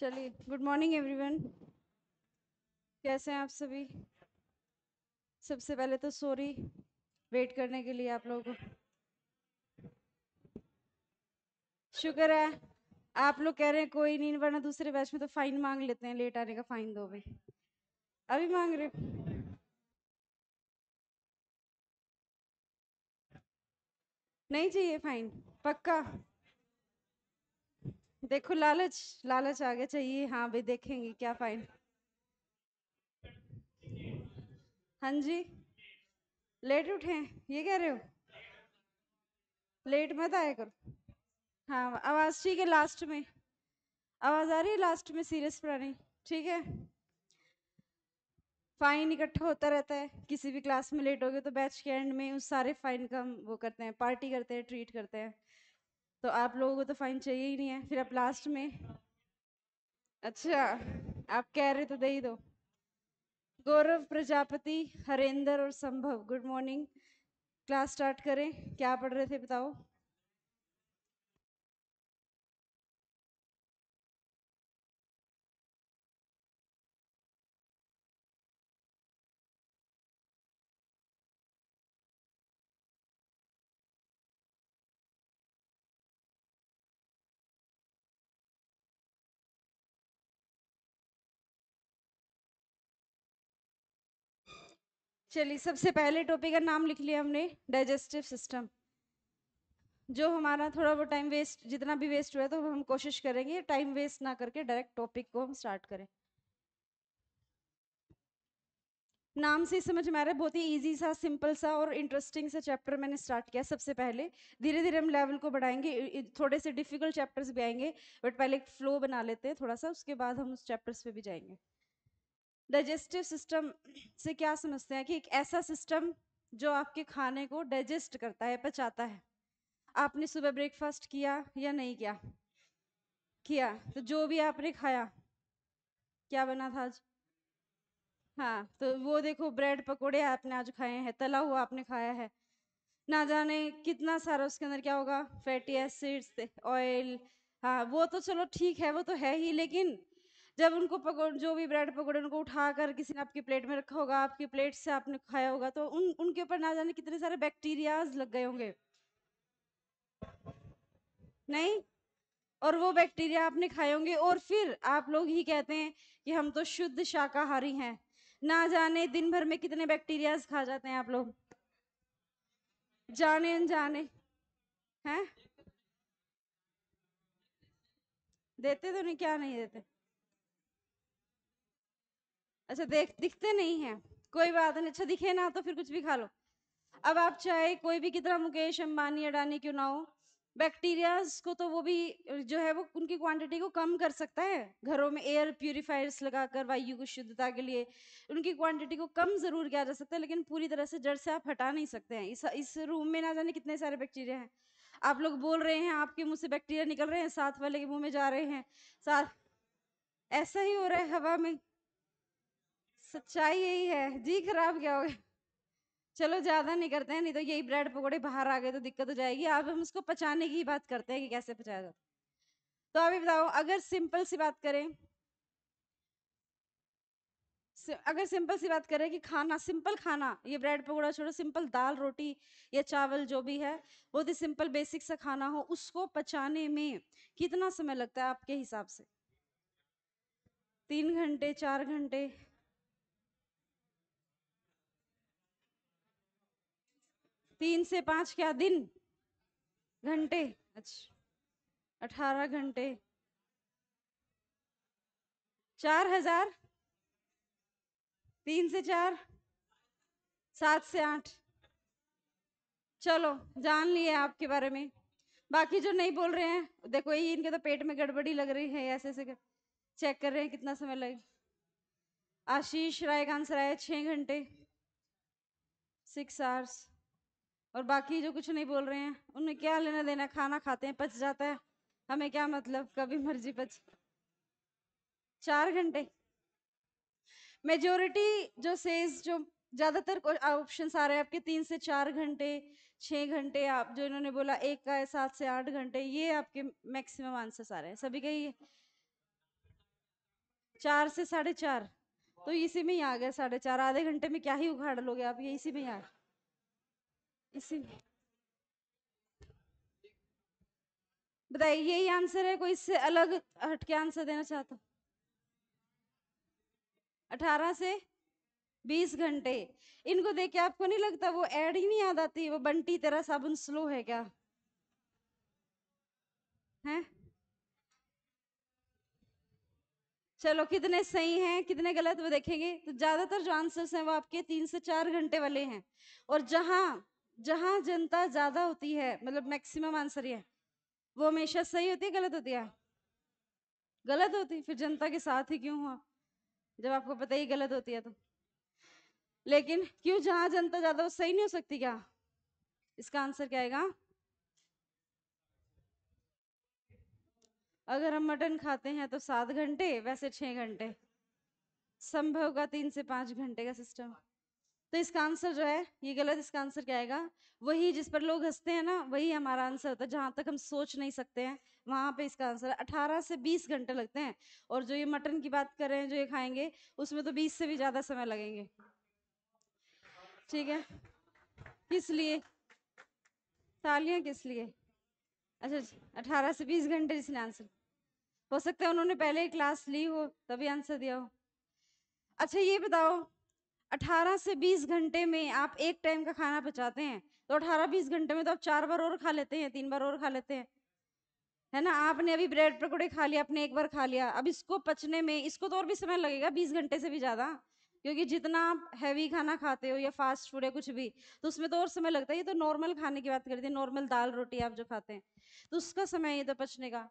चलिए, good morning everyone. कैसे हैं आप सभी? सबसे पहले तो सॉरी वेट करने के लिए आप लोगों को। शुक्र है आप लोग कह रहे हैं कोई नहीं, वरना दूसरे बैच में तो फाइन मांग लेते हैं, लेट आने का फाइन दो भाई। अभी मांग रहे हो? नहीं चाहिए फाइन? पक्का? देखो लालच, लालच आ गया। चाहिए? हाँ भाई, देखेंगे क्या फाइन। हाँ जी, लेट उठे हैं ये कह रहे हो? लेट मत आया करो। हाँ, आवाज ठीक है? लास्ट में आवाज आ रही है, लास्ट में सीरियस पुरानी। ठीक है, फाइन इकट्ठा होता रहता है। किसी भी क्लास में लेट हो गए तो बैच के एंड में उस सारे फाइन का हम वो करते हैं, पार्टी करते हैं, ट्रीट करते हैं। तो आप लोगों को तो फाइन चाहिए ही नहीं है, फिर आप लास्ट में। अच्छा, आप कह रहे तो दे ही दो। गौरव, प्रजापति, हरेंद्र और संभव, गुड मॉर्निंग। क्लास स्टार्ट करें। क्या पढ़ रहे थे बताओ? चलिए, सबसे पहले टॉपिक का नाम लिख लिया हमने, डाइजेस्टिव सिस्टम। जो हमारा थोड़ा वो टाइम वेस्ट, जितना भी वेस्ट हुआ है, तो हम कोशिश करेंगे टाइम वेस्ट ना करके डायरेक्ट टॉपिक को हम स्टार्ट करें। नाम से ही समझ में आ रहा है, बहुत ही इजी सा, सिंपल सा और इंटरेस्टिंग सा चैप्टर मैंने स्टार्ट किया सबसे पहले। धीरे धीरे हम लेवल को बढ़ाएंगे, थोड़े से डिफिकल्ट चैप्टर्स भी आएंगे, बट पहले एक फ्लो बना लेते हैं थोड़ा सा, उसके बाद हम उस चैप्टर्स पे भी जाएंगे। डाइजेस्टिव सिस्टम से क्या समझते हैं कि एक ऐसा सिस्टम जो आपके खाने को डाइजेस्ट करता है, पचाता है। आपने सुबह ब्रेकफास्ट किया या नहीं किया? किया। तो जो भी आपने खाया, क्या बना था आज? हाँ, तो वो देखो, ब्रेड पकोड़े आपने आज खाए हैं, तला हुआ आपने खाया है। ना जाने कितना सारा उसके अंदर क्या होगा, फैटी एसिड्स, ऑयल। हाँ, वो तो चलो ठीक है, वो तो है ही, लेकिन जब उनको पकोड़, जो भी ब्रेड पकोड़े, उनको उठाकर किसी ने आपकी प्लेट में रखा होगा, आपकी प्लेट से आपने खाया होगा, तो उनके ऊपर ना जाने कितने सारे बैक्टीरियाज लग गए होंगे। नहीं? और वो बैक्टीरिया आपने खाए होंगे, और फिर आप लोग ही कहते हैं कि हम तो शुद्ध शाकाहारी हैं। ना जाने दिन भर में कितने बैक्टीरियाज खा जाते हैं आप लोग, जाने अनजाने। हैं? देते तो नहीं, क्या नहीं देते? अच्छा, दिखते नहीं है? कोई बात नहीं, अच्छा दिखे ना तो फिर कुछ भी खा लो। अब आप चाहे कोई भी, कितना मुकेश अंबानी अडानी क्यों ना हो, बैक्टीरियाज को तो वो भी जो है वो उनकी क्वांटिटी को कम कर सकता है, घरों में एयर प्यूरिफायर्स लगाकर वायु को शुद्धता के लिए उनकी क्वांटिटी को कम जरूर किया जा सकता है, लेकिन पूरी तरह से जड़ से आप हटा नहीं सकते हैं। इस रूम में ना जाने कितने सारे बैक्टीरिया हैं। आप लोग बोल रहे हैं आपके मुंह से बैक्टीरिया निकल रहे हैं, साथ वाले के मुंह में जा रहे हैं। साथ ऐसा ही हो रहा है हवा में। सच्चाई यही है जी, खराब क्या हो गया? चलो ज्यादा नहीं करते हैं, नहीं तो यही ब्रेड पकोड़े बाहर आ गए तो दिक्कत हो जाएगी। अब हम उसको पचाने की बात करते हैं कि कैसे पचाया जाता है। तो अभी बताओ, अगर सिंपल सी बात करें, अगर सिंपल सी बात करें कि खाना, सिंपल खाना, ये ब्रेड पकोड़ा छोड़ो, सिंपल दाल रोटी या चावल जो भी है, बहुत ही सिंपल बेसिक सा खाना हो, उसको पचाने में कितना समय लगता है आपके हिसाब से? 3 घंटे, 4 घंटे? 3 से 5 क्या दिन? घंटे? अच्छा, 18 घंटे। 4,000? 3 से 4? 7 से 8? चलो, जान लिए आपके बारे में। बाकी जो नहीं बोल रहे हैं, देखो ये इनके तो पेट में गड़बड़ी लग रही है, ऐसे ऐसे चेक कर रहे हैं कितना समय लगे। आशीष राय का आंसर आया 6 घंटे, 6 आवर्स। और बाकी जो कुछ नहीं बोल रहे हैं, उन्हें क्या लेना देना, खाना खाते हैं पच जाता है, हमें क्या मतलब, कभी मर्जी पच। 4 घंटे। मेजोरिटी जो सेज, जो ज्यादातर ऑप्शन आ रहे हैं आपके 3 से 4 घंटे, 6 घंटे, आप जो इन्होंने बोला एक का है 7 से 8 घंटे, ये आपके मैक्सिमम आंसर्स आ रहे हैं सभी के ही। 4 से 4:30, तो इसी में ही आ गया 4:30। आधे घंटे में क्या ही उखाड़ लोगे आप, ये इसी में ही आ, इसी में। बताइए यही आंसर है, कोई इससे अलग हटके आंसर देना चाहता? 18 से 20 घंटे। इनको देख के आपको नहीं लगता वो ऐड ही नहीं याद आती, वो बंटी तेरा साबुन स्लो है क्या है? चलो कितने सही हैं कितने गलत वो देखेंगे। तो ज्यादातर जो आंसर्स हैं वो आपके 3 से 4 घंटे वाले हैं। और जहां जहां जनता ज्यादा होती है, मतलब मैक्सिमम आंसर ये है, वो हमेशा सही होती है गलत होती है? गलत होती है। फिर जनता के साथ ही क्यों हुआ जब आपको पता ही गलत होती है तो? लेकिन क्यों जहां जनता ज्यादा वो सही नहीं हो सकती क्या? इसका आंसर क्या आएगा? अगर हम मटन खाते हैं तो 7 घंटे, वैसे 6 घंटे। संभव होगा 3 से 5 घंटे का सिस्टम। तो इसका आंसर जो है ये गलत। इसका आंसर क्या आएगा? वही जिस पर लोग हंसते हैं ना, वही हमारा आंसर होता है। जहां तक हम सोच नहीं सकते हैं वहां पे इसका आंसर 18 से 20 घंटे लगते हैं। और जो ये मटन की बात कर रहे हैं जो ये खाएंगे, उसमें तो 20 से भी ज्यादा समय लगेंगे। ठीक है, किस लिए? तालियां किस लिए? अच्छा, 18 से 20 घंटे जिसने आंसर, हो सकता है उन्होंने पहले ही क्लास ली हो तभी आंसर दिया हो। अच्छा ये बताओ, 18 से 20 घंटे में आप एक टाइम का खाना पचाते हैं, तो 18-20 घंटे में तो आप 4 बार और खा लेते हैं, 3 बार और खा लेते हैं, है ना? आपने अभी ब्रेड पकौड़े खा लिया, आपने एक बार खा लिया, अब इसको पचने में इसको तो और भी समय लगेगा 20 घंटे से भी ज्यादा। क्योंकि जितना आप हैवी खाना खाते हो या फास्ट फूड या कुछ भी, तो उसमें तो और समय लगता है। ये तो नॉर्मल खाने की बात करते हैं, नॉर्मल दाल रोटी आप जो खाते हैं, तो उसका समय ये तो पचने का।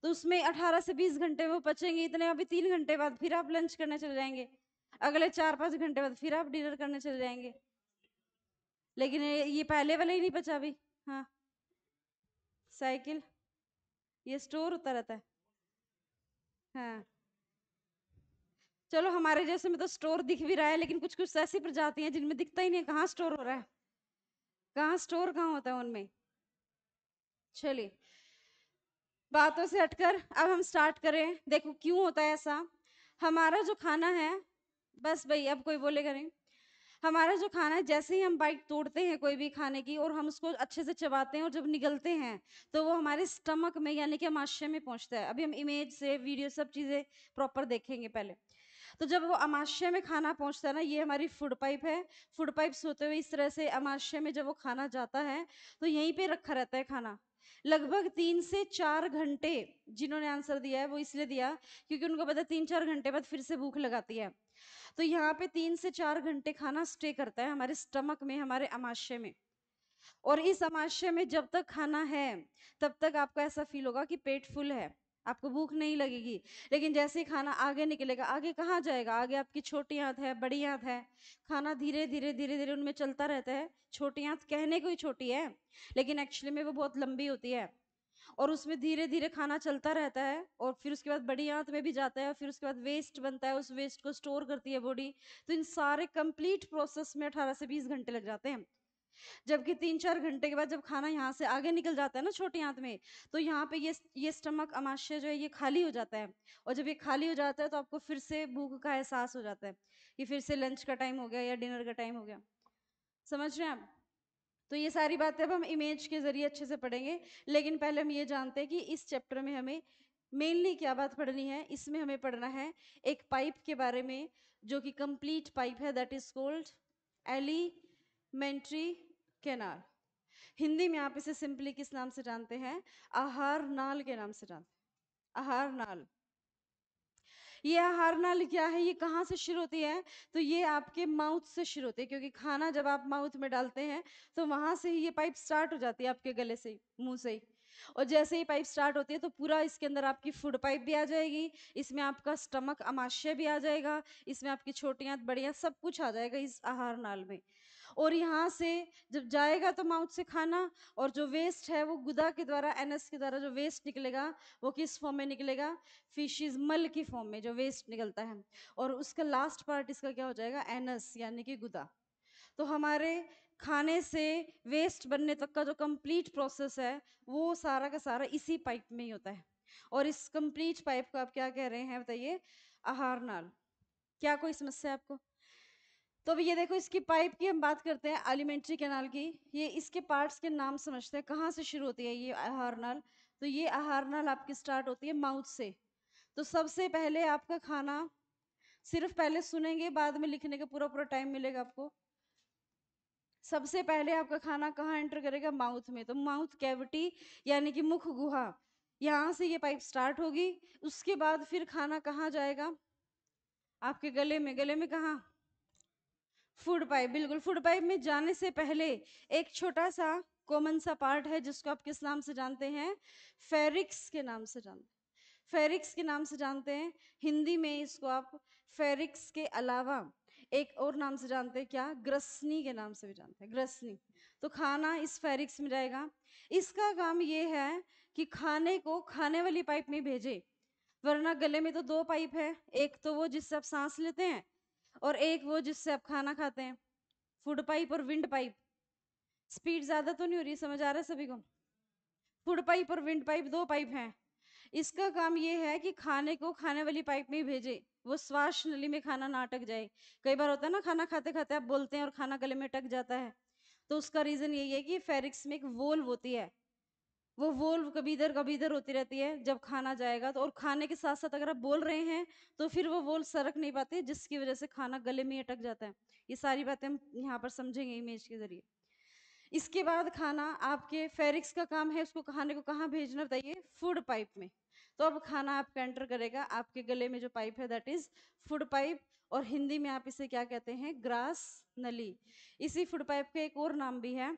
तो उसमें 18 से 20 घंटे में वो पचेंगे इतने, अभी 3 घंटे बाद फिर आप लंच करने चले जाएंगे, अगले 4-5 घंटे बाद फिर आप डिनर करने चले जाएंगे। लेकिन ये पहले वाला ही नहीं पचा अभी। हाँ, साइकिल, ये स्टोर होता रहता है। हाँ, चलो हमारे जैसे में तो स्टोर दिख भी रहा है, लेकिन कुछ कुछ ऐसी प्रजाति हैं जिनमें दिखता ही नहीं है कहाँ स्टोर हो रहा है, कहाँ स्टोर कहाँ होता है उनमें। चलिए, बातों से हटकर अब हम स्टार्ट करें। देखो क्यों होता है ऐसा। हमारा जो खाना है, बस भाई अब कोई बोलेगा नहीं। हमारा जो खाना है, जैसे ही हम बाइट तोड़ते हैं कोई भी खाने की और हम उसको अच्छे से चबाते हैं और जब निगलते हैं, तो वो हमारे स्टमक में यानी कि आमाशय में पहुंचता है। अभी हम इमेज से वीडियो सब चीजें प्रॉपर देखेंगे पहले। तो जब वो अमाशय में खाना पहुंचता है ना, ये हमारी फूड पाइप है। फूड पाइप्स होते हुए इस तरह से अमाशय में जब वो खाना जाता है, तो यहीं पे रखा रहता है खाना लगभग 3 से 4 घंटे। जिन्होंने आंसर दिया है वो इसलिए दिया क्योंकि उनको पता है 3-4 घंटे बाद फिर से भूख लगाती है। तो यहाँ पे 3 से 4 घंटे खाना स्टे करता है हमारे स्टमक में, हमारे अमाशय में। और इस अमाशय में जब तक खाना है, तब तक आपको ऐसा फील होगा कि पेट फुल है, आपको भूख नहीं लगेगी। लेकिन जैसे ही खाना आगे निकलेगा, आगे कहाँ जाएगा? आगे आपकी छोटी आंत है, बड़ी आंत है। खाना धीरे धीरे धीरे धीरे उनमें चलता रहता है। छोटी आंत कहने को ही छोटी है, लेकिन एक्चुअली में वो बहुत लंबी होती है। और उसमें धीरे धीरे खाना चलता रहता है, और फिर उसके बाद बड़ी आंत में भी जाता है, और फिर उसके बाद वेस्ट बनता है, उस वेस्ट को स्टोर करती है बॉडी। तो इन सारे कंप्लीट प्रोसेस में 18 से 20 घंटे लग जाते हैं। जबकि 3-4 घंटे के बाद जब खाना यहाँ से आगे निकल जाता है ना छोटी आंत में, तो यहाँ पे ये स्टमक अमाशय जो है ये खाली हो जाता है। और जब ये खाली हो जाता है तो आपको फिर से भूख का एहसास हो जाता है कि फिर से लंच का टाइम हो गया या डिनर का टाइम हो गया। समझ रहे हैं आप? तो ये सारी बातें अब हम इमेज के जरिए अच्छे से पढ़ेंगे। लेकिन पहले हम ये जानते हैं कि इस चैप्टर में हमें मेनली क्या बात पढ़नी है। इसमें हमें पढ़ना है एक पाइप के बारे में, जो कि कंप्लीट पाइप है, that is called alimentary canal. Hindi में आप इसे सिंपली किस नाम से जानते हैं? आहार नाल के नाम से जानते हैं, आहार नाल। ये आहार नाल क्या है, ये कहाँ से शुरू होती है? तो ये आपके माउथ से शुरू होती है, क्योंकि खाना जब आप माउथ में डालते हैं तो वहां से ही ये पाइप स्टार्ट हो जाती है, आपके गले से, मुंह से ही। और जैसे ही पाइप स्टार्ट होती है तो पूरा इसके अंदर आपकी फूड पाइप भी आ जाएगी, इसमें आपका स्टमक अमाशय भी आ जाएगा, इसमें आपकी छोटियां बड़ियां सब कुछ आ जाएगा इस आहार नाल में। और यहाँ से जब जाएगा तो माउथ से खाना, और जो वेस्ट है वो गुदा के द्वारा, एनस के द्वारा जो वेस्ट निकलेगा, वो किस फॉर्म में निकलेगा? फिशिज मल की फॉर्म में जो वेस्ट निकलता है। और उसका लास्ट पार्ट इसका क्या हो जाएगा? एनस यानी कि गुदा। तो हमारे खाने से वेस्ट बनने तक का जो कंप्लीट प्रोसेस है, वो सारा का सारा इसी पाइप में ही होता है। और इस कंप्लीट पाइप को आप क्या कह रहे हैं बताइए? आहार नाल। क्या कोई समस्या है आपको? तो अब ये देखो, इसकी पाइप की हम बात करते हैं, एलिमेंट्री कैनाल की। ये इसके पार्ट्स के नाम समझते हैं, कहाँ से शुरू होती है ये आहार नाल। तो ये आहार नाल आपकी स्टार्ट होती है माउथ से। तो सबसे पहले आपका खाना, सिर्फ पहले सुनेंगे, बाद में लिखने का पूरा पूरा टाइम मिलेगा आपको। सबसे पहले आपका खाना कहाँ एंटर करेगा? माउथ में। तो माउथ कैविटी यानी कि मुख गुहा, यहाँ से ये पाइप स्टार्ट होगी। उसके बाद फिर खाना कहाँ जाएगा? आपके गले में। गले में कहाँ? फूड पाइप, बिल्कुल। फूड पाइप में जाने से पहले एक छोटा सा कॉमन सा पार्ट है जिसको आप किस नाम से जानते हैं? फेरिक्स के नाम से जानते हैं। फेरिक्स के नाम से जानते हैं। हिंदी में इसको आप फेरिक्स के अलावा एक और नाम से जानते हैं, क्या? ग्रसनी के नाम से भी जानते हैं, ग्रसनी। तो खाना इस फेरिक्स में जाएगा। इसका काम ये है कि खाने को खाने वाली पाइप में भेजे, वरना गले में तो दो पाइप है, एक तो वो जिससे आप सांस लेते हैं और एक वो जिससे आप खाना खाते हैं, फूड पाइप और विंड पाइप। स्पीड ज्यादा तो नहीं हो रही? समझ आ रहा है सभी को? फूड पाइप और विंड पाइप दो पाइप हैं। इसका काम ये है कि खाने को खाने वाली पाइप में ही भेजे, वो श्वास नली में खाना ना अटक जाए। कई बार होता है ना, खाना खाते खाते आप बोलते हैं और खाना गले में अटक जाता है। तो उसका रीजन यही है कि फेरिक्स में एक वोल्व होती है, वो वोल्व कभी इधर होती रहती है जब खाना जाएगा तो। और खाने के साथ साथ अगर आप बोल रहे हैं तो फिर वो वोल्व सरक नहीं पाती, जिसकी वजह से खाना गले में अटक जाता है। ये सारी बातें हम यहाँ पर समझेंगे इमेज के जरिए। इसके बाद खाना आपके फेरिक्स का काम है उसको खाने को कहाँ भेजना, बताइए? फूड पाइप में। तो अब खाना आपका एंटर करेगा आपके गले में, जो पाइप है दैट इज फूड पाइप। और हिंदी में आप इसे क्या कहते हैं? ग्रास नली। इसी फूड पाइप का एक और नाम भी है,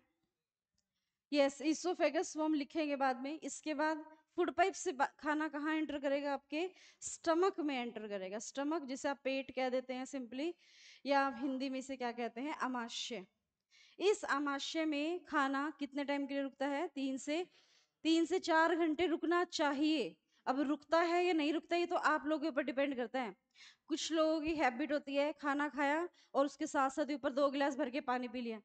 यस, इसोफेगस, वो हम लिखेंगे बाद में। इसके बाद फूड पाइप से खाना कहाँ एंटर करेगा? आपके स्टमक में एंटर करेगा। स्टमक जिसे आप पेट कह देते हैं सिंपली, या आप हिंदी में इसे क्या कहते हैं? आमाशय। इस आमाशय में खाना कितने टाइम के लिए रुकता है? 3 से 4 घंटे रुकना चाहिए। अब रुकता है या नहीं रुकता, ये तो आप लोगों के ऊपर डिपेंड करता है। कुछ लोगों की हैबिट होती है खाना खाया और उसके साथ साथ ऊपर 2 गिलास भर के पानी पी लिया,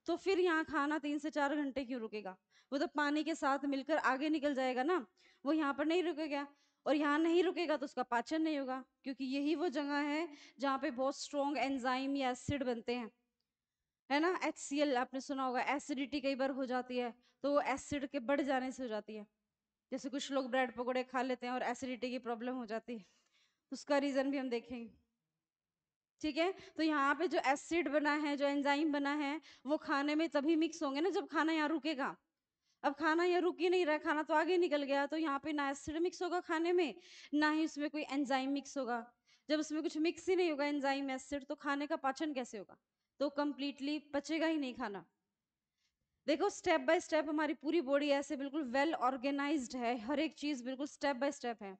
तो फिर यहाँ खाना 3 से 4 घंटे क्यों रुकेगा? वो तो पानी के साथ मिलकर आगे निकल जाएगा ना, वो यहाँ पर नहीं रुकेगा। और यहाँ नहीं रुकेगा तो उसका पाचन नहीं होगा, क्योंकि यही वो जगह है जहाँ पे बहुत स्ट्रॉन्ग एंजाइम या एसिड बनते हैं, है ना? HCl आपने सुना होगा, एसिडिटी कई बार हो जाती है, तो वो एसिड के बढ़ जाने से हो जाती है। जैसे कुछ लोग ब्रेड पकौड़े खा लेते हैं और एसिडिटी की प्रॉब्लम हो जाती है, उसका रीजन भी हम देखेंगे। ठीक है, तो यहाँ पे जो एसिड बना है, जो एंजाइम बना है, वो खाने में तभी मिक्स होंगे ना जब खाना यहाँ रुकेगा। अब खाना यहाँ रुक ही नहीं रहा, खाना तो आगे निकल गया, तो यहाँ पे ना एसिड मिक्स होगा खाने में, ना ही उसमें कोई एंजाइम मिक्स होगा। जब उसमें कुछ मिक्स ही नहीं होगा, एंजाइम एसिड, तो खाने का पाचन कैसे होगा? तो कंप्लीटली पचेगा ही नहीं खाना। देखो, स्टेप बाय स्टेप हमारी पूरी बॉडी ऐसे बिल्कुल वेल ऑर्गेनाइज्ड है, हर एक चीज बिल्कुल स्टेप बाय स्टेप है।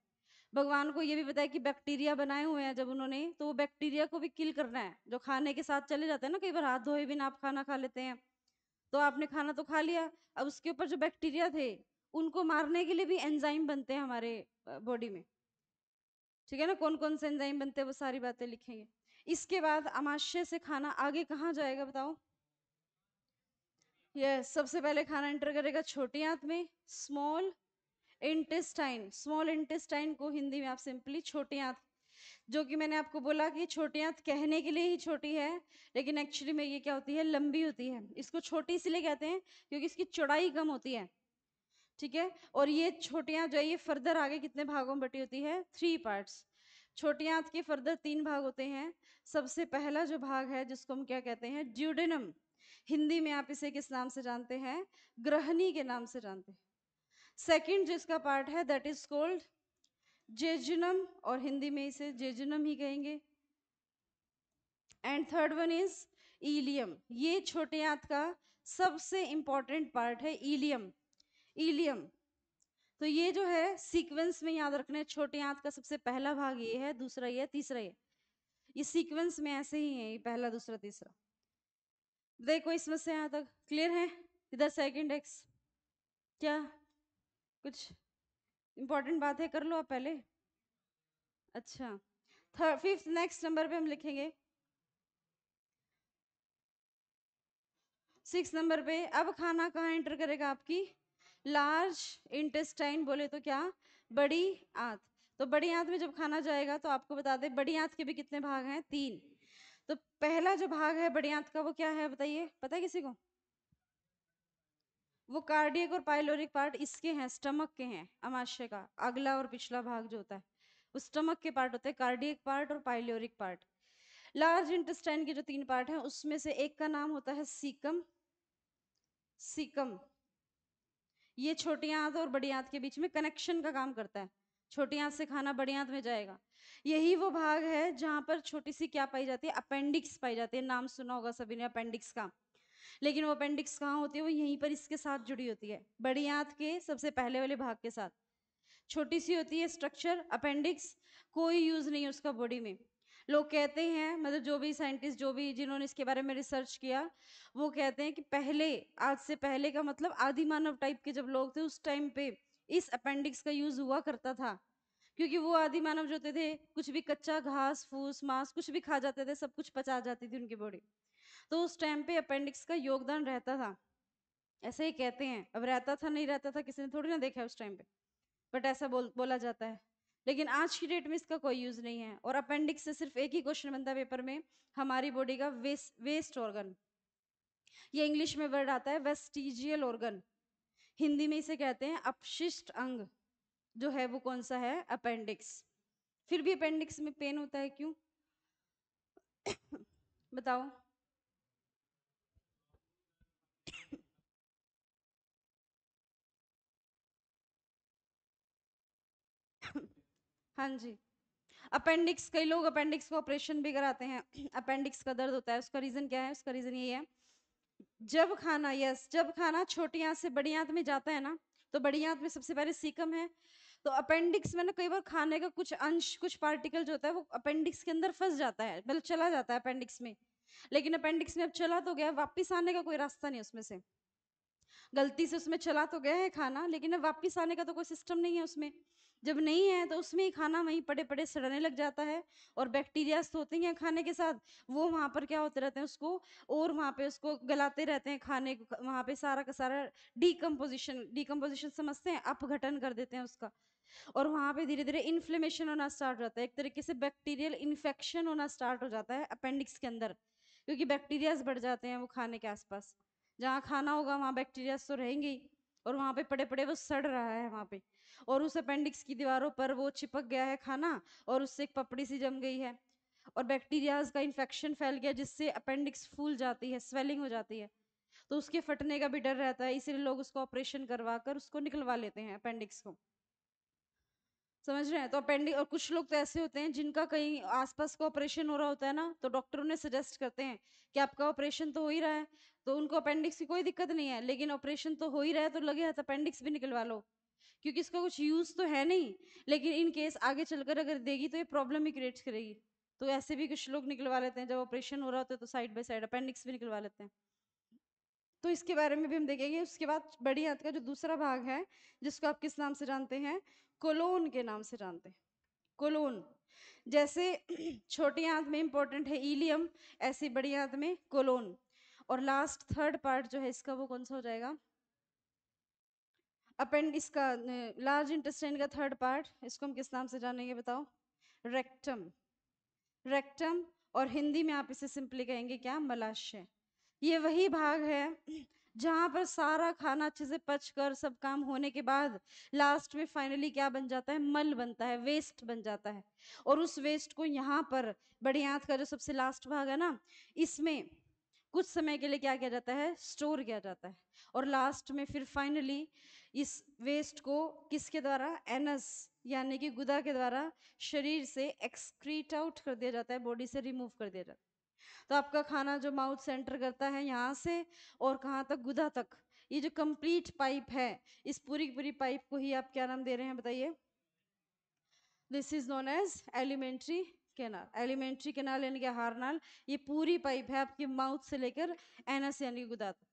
भगवान को ये भी पता है कि बैक्टीरिया बनाए हुए हैं जब उन्होंने, तो वो बैक्टीरिया को भी किल करना है जो खाने के साथ चले जाते हैं ना। कई बार हाथ धोए बिना आप खाना खा लेते हैं, तो आपने खाना तो खा लिया, अब उसके ऊपर जो बैक्टीरिया थे उनको मारने के लिए भी एंजाइम बनते हैं हमारे बॉडी में। ठीक है ना? कौन कौन से एंजाइम बनते हैं वो सारी बातें लिखेंगे। इसके बाद अमाशय से खाना आगे कहाँ जाएगा, बताओ? यस, सबसे पहले खाना एंटर करेगा छोटी आंत में, स्मॉल इंटेस्टाइन। स्मॉल इंटेस्टाइन को हिंदी में आप सिंपली छोटी आंत, जो कि मैंने आपको बोला कि छोटी आंत कहने के लिए ही छोटी है, लेकिन एक्चुअली में ये क्या होती है? लंबी होती है। इसको छोटी इसलिए कहते हैं क्योंकि इसकी चौड़ाई कम होती है। ठीक है, और ये छोटी आंत जो है ये फर्दर आगे कितने भागों में बटी होती है? 3 पार्ट्स। छोटी आंत के फर्दर 3 भाग होते हैं। सबसे पहला जो भाग है जिसको हम क्या कहते हैं? ड्यूडेनम। हिंदी में आप इसे किस नाम से जानते हैं? ग्रहणी के नाम से जानते हैं। सेकंड जिसका पार्ट है दैट इज कॉल्ड जेजुनम, और हिंदी में इसे जेजुनम ही कहेंगे। And third one is ilium. ये छोटे आंत का सबसे इंपॉर्टेंट पार्ट है, इलियम। इलियम, तो ये जो है सीक्वेंस में याद रखना है, छोटे आंत का सबसे पहला भाग ये है, दूसरा ये, तीसरा ये सीक्वेंस में ऐसे ही है, ये पहला, दूसरा, तीसरा। देखो, इस समस्या यहाँ तक क्लियर है? इधर सेकंड एक्स, क्या कुछ इंपॉर्टेंट बात है? कर लो आप पहले। अच्छा, थर्ड फिफ्थ नेक्स्ट नंबर पे हम लिखेंगे 6 नंबर पे। अब खाना कहाँ एंटर करेगा? आपकी लार्ज इंटेस्टाइन, बोले तो क्या? बड़ी आंत। तो बड़ी आंत में जब खाना जाएगा तो आपको बता दें बड़ी आंत के भी कितने भाग हैं, 3। तो पहला जो भाग है बड़ी आंत का वो क्या है बताइए, पता है किसी को? वो कार्डियक और पाइलोरिक पार्ट इसके हैं, स्टमक के हैं, अमाशय का अगला और पिछला भाग जो होता है वो स्टमक के पार्ट होते हैं, कार्डियक पार्ट और पाइलोरिक पार्ट। लार्ज इंटेस्टाइन के जो 3 पार्ट हैं उसमें से एक का नाम होता है सीकम। सीकम ये छोटी आंत और बड़ी आंत के बीच में कनेक्शन का काम करता है। छोटी आंत से खाना बड़ी आंत में जाएगा। यही वो भाग है जहां पर छोटी सी क्या पाई जाती है, अपेंडिक्स पाई जाती है। नाम सुना होगा सभी ने अपेंडिक्स का, लेकिन वो अपेंडिक्स कहाँ होती है, वो यहीं पर इसके साथ जुड़ी होती है, बड़ी आंत के सबसे पहले वाले भाग के साथ। छोटी सी होती है स्ट्रक्चर अपेंडिक्स, कोई यूज नहीं है उसका बॉडी में। लोग कहते हैं, मतलब जो भी साइंटिस्ट, जो भी जिन्होंने इसके बारे में रिसर्च किया, वो कहते हैं कि पहले, आज से पहले का मतलब आदि मानव टाइप के जब लोग थे उस टाइम पे इस अपेंडिक्स का यूज हुआ करता था। क्योंकि वो आदि मानव जो होते थे कुछ भी कच्चा घास फूस मांस कुछ भी खा जाते थे, सब कुछ पचा जाती थी उनकी बॉडी। तो उस टाइम पे अपेंडिक्स का योगदान रहता था, ऐसे ही कहते हैं। अब रहता था नहीं रहता था किसी ने थोड़ी ना देखा है उस टाइम पे, बट ऐसा बोला जाता है। लेकिन आज की डेट में इसका कोई यूज नहीं है। और अपेंडिक्स से सिर्फ एक ही क्वेश्चन बनता है पेपर में, हमारी बॉडी का वेस्ट ऑर्गन, ये इंग्लिश में वर्ड आता है वेस्टिजियल ऑर्गन, हिंदी में इसे कहते हैं अपशिष्ट अंग, जो है वो कौन सा है, अपेंडिक्स। फिर भी अपेंडिक्स में पेन होता है, क्यों बताओ? हाँ जी, अपेंडिक्स, कई लोग अपेंडिक्स को ऑपरेशन भी कराते हैं। अपेंडिक्स का दर्द होता है, उसका रीजन क्या है? उसका रीजन ये है, जब खाना, यस, जब खाना छोटी आंत से बड़ी आंत में जाता है ना, तो बड़ी आंत में सबसे पहले सीकम है। तो अपेंडिक्स में ना कई बार खाने का कुछ अंश, कुछ पार्टिकल जो होता है वो अपेंडिक्स के अंदर फंस जाता है, मतलब चला जाता है अपेंडिक्स में। लेकिन अपेंडिक्स में अब चला तो गया, वापिस आने का कोई रास्ता नहीं उसमें से। गलती से उसमें चला तो गया है खाना, लेकिन अब वापिस आने का तो कोई सिस्टम नहीं है उसमें। जब नहीं है तो उसमें ही खाना वहीं पड़े पड़े सड़ने लग जाता है। और बैक्टीरिया तो होते हैं खाने के साथ, वो वहां पर क्या होते रहते हैं उसको, और वहां पे उसको गलाते रहते हैं खाने को, वहां पे सारा का सारा डीकम्पोजिशन, डीकम्पोजिशन समझते हैं, अपघटन कर देते हैं उसका। और वहां पे धीरे धीरे इन्फ्लेमेशन होना स्टार्ट हो जाता है, एक तरीके से बैक्टीरियल इन्फेक्शन होना स्टार्ट हो जाता है अपेंडिक्स के अंदर। क्योंकि बैक्टीरियाज बढ़ जाते हैं वो खाने के आसपास, जहाँ खाना होगा वहाँ बैक्टीरियाज तो रहेंगे ही, और वहाँ पे पड़े पड़े वो सड़ रहा है वहाँ पे। और उस अपेंडिक्स की दीवारों पर वो चिपक गया है खाना, और उससे एक पपड़ी सी जम गई है, और बैक्टीरियाज का इन्फेक्शन फैल गया, जिससे अपेंडिक्स फूल जाती है, स्वेलिंग हो जाती है। तो उसके फटने का भी डर रहता है, इसीलिए लोग उसको ऑपरेशन करवा कर उसको निकलवा लेते हैं अपेंडिक्स को। समझ रहे हैं? तो अपेंडिक, और कुछ लोग तो ऐसे होते हैं जिनका कहीं आसपास का ऑपरेशन हो रहा होता है ना, तो डॉक्टर उन्हें सजेस्ट करते हैं कि आपका ऑपरेशन तो हो ही रहा है, तो उनको अपेंडिक्स की कोई दिक्कत नहीं है, लेकिन ऑपरेशन तो हो ही रहा है तो लगे हाथ अपेंडिक्स भी निकलवा लो, क्योंकि इसका कुछ यूज तो है नहीं, लेकिन इन केस आगे चलकर अगर देगी तो ये प्रॉब्लम ही क्रिएट करेगी। तो ऐसे भी कुछ लोग निकलवा लेते हैं, जब ऑपरेशन हो रहा होता है तो साइड बाय साइड अपेंडिक्स भी निकलवा लेते हैं। तो इसके बारे में भी हम देखेंगे। उसके बाद बड़ी आंत का जो दूसरा भाग है, जिसको आप किस नाम से जानते हैं, कोलोन के नाम से जानते हैं। कोलोन, जैसे छोटी आंत में इंपॉर्टेंट है इलियम, ऐसे बड़ी आंत में कोलोन। और लास्ट थर्ड पार्ट जो है इसका, वो कौन सा हो जाएगा, अपेंडिक्स का, लार्ज इंटेस्टाइन का थर्ड पार्ट, इसको हम किस नाम से जानेंगे बताओ, रेक्टम। रेक्टम, और हिंदी में आप इसे सिंपली कहेंगे क्या, मलाशय। ये वही भाग है जहां पर सारा खाना अच्छे से पच कर सब काम होने के बाद लास्ट में फाइनली क्या बन जाता है, मल बनता है, वेस्ट बन जाता है। और उस वेस्ट को यहाँ पर बड़ी आंत का जो सबसे लास्ट भाग है ना, इसमें कुछ समय के लिए क्या किया जाता है, स्टोर किया जाता है। और लास्ट में फिर फाइनली इस वेस्ट को किसके द्वारा, एनस यानी कि गुदा के द्वारा शरीर से एक्सक्रीट आउट कर दिया जाता है, बॉडी से रिमूव कर दिया जाता है। तो आपका खाना जो माउथ सेंटर करता है यहाँ से और कहाँ तक, गुदा तक, ये जो कंप्लीट पाइप है, इस पूरी की पूरी पाइप को ही आप क्या नाम दे रहे हैं बताइए, this is known as elementary canal. Elementary canal यानी कि आहारनाल, ये पूरी पाइप है आपके माउथ से लेकर एनस यानी कि गुदा तक।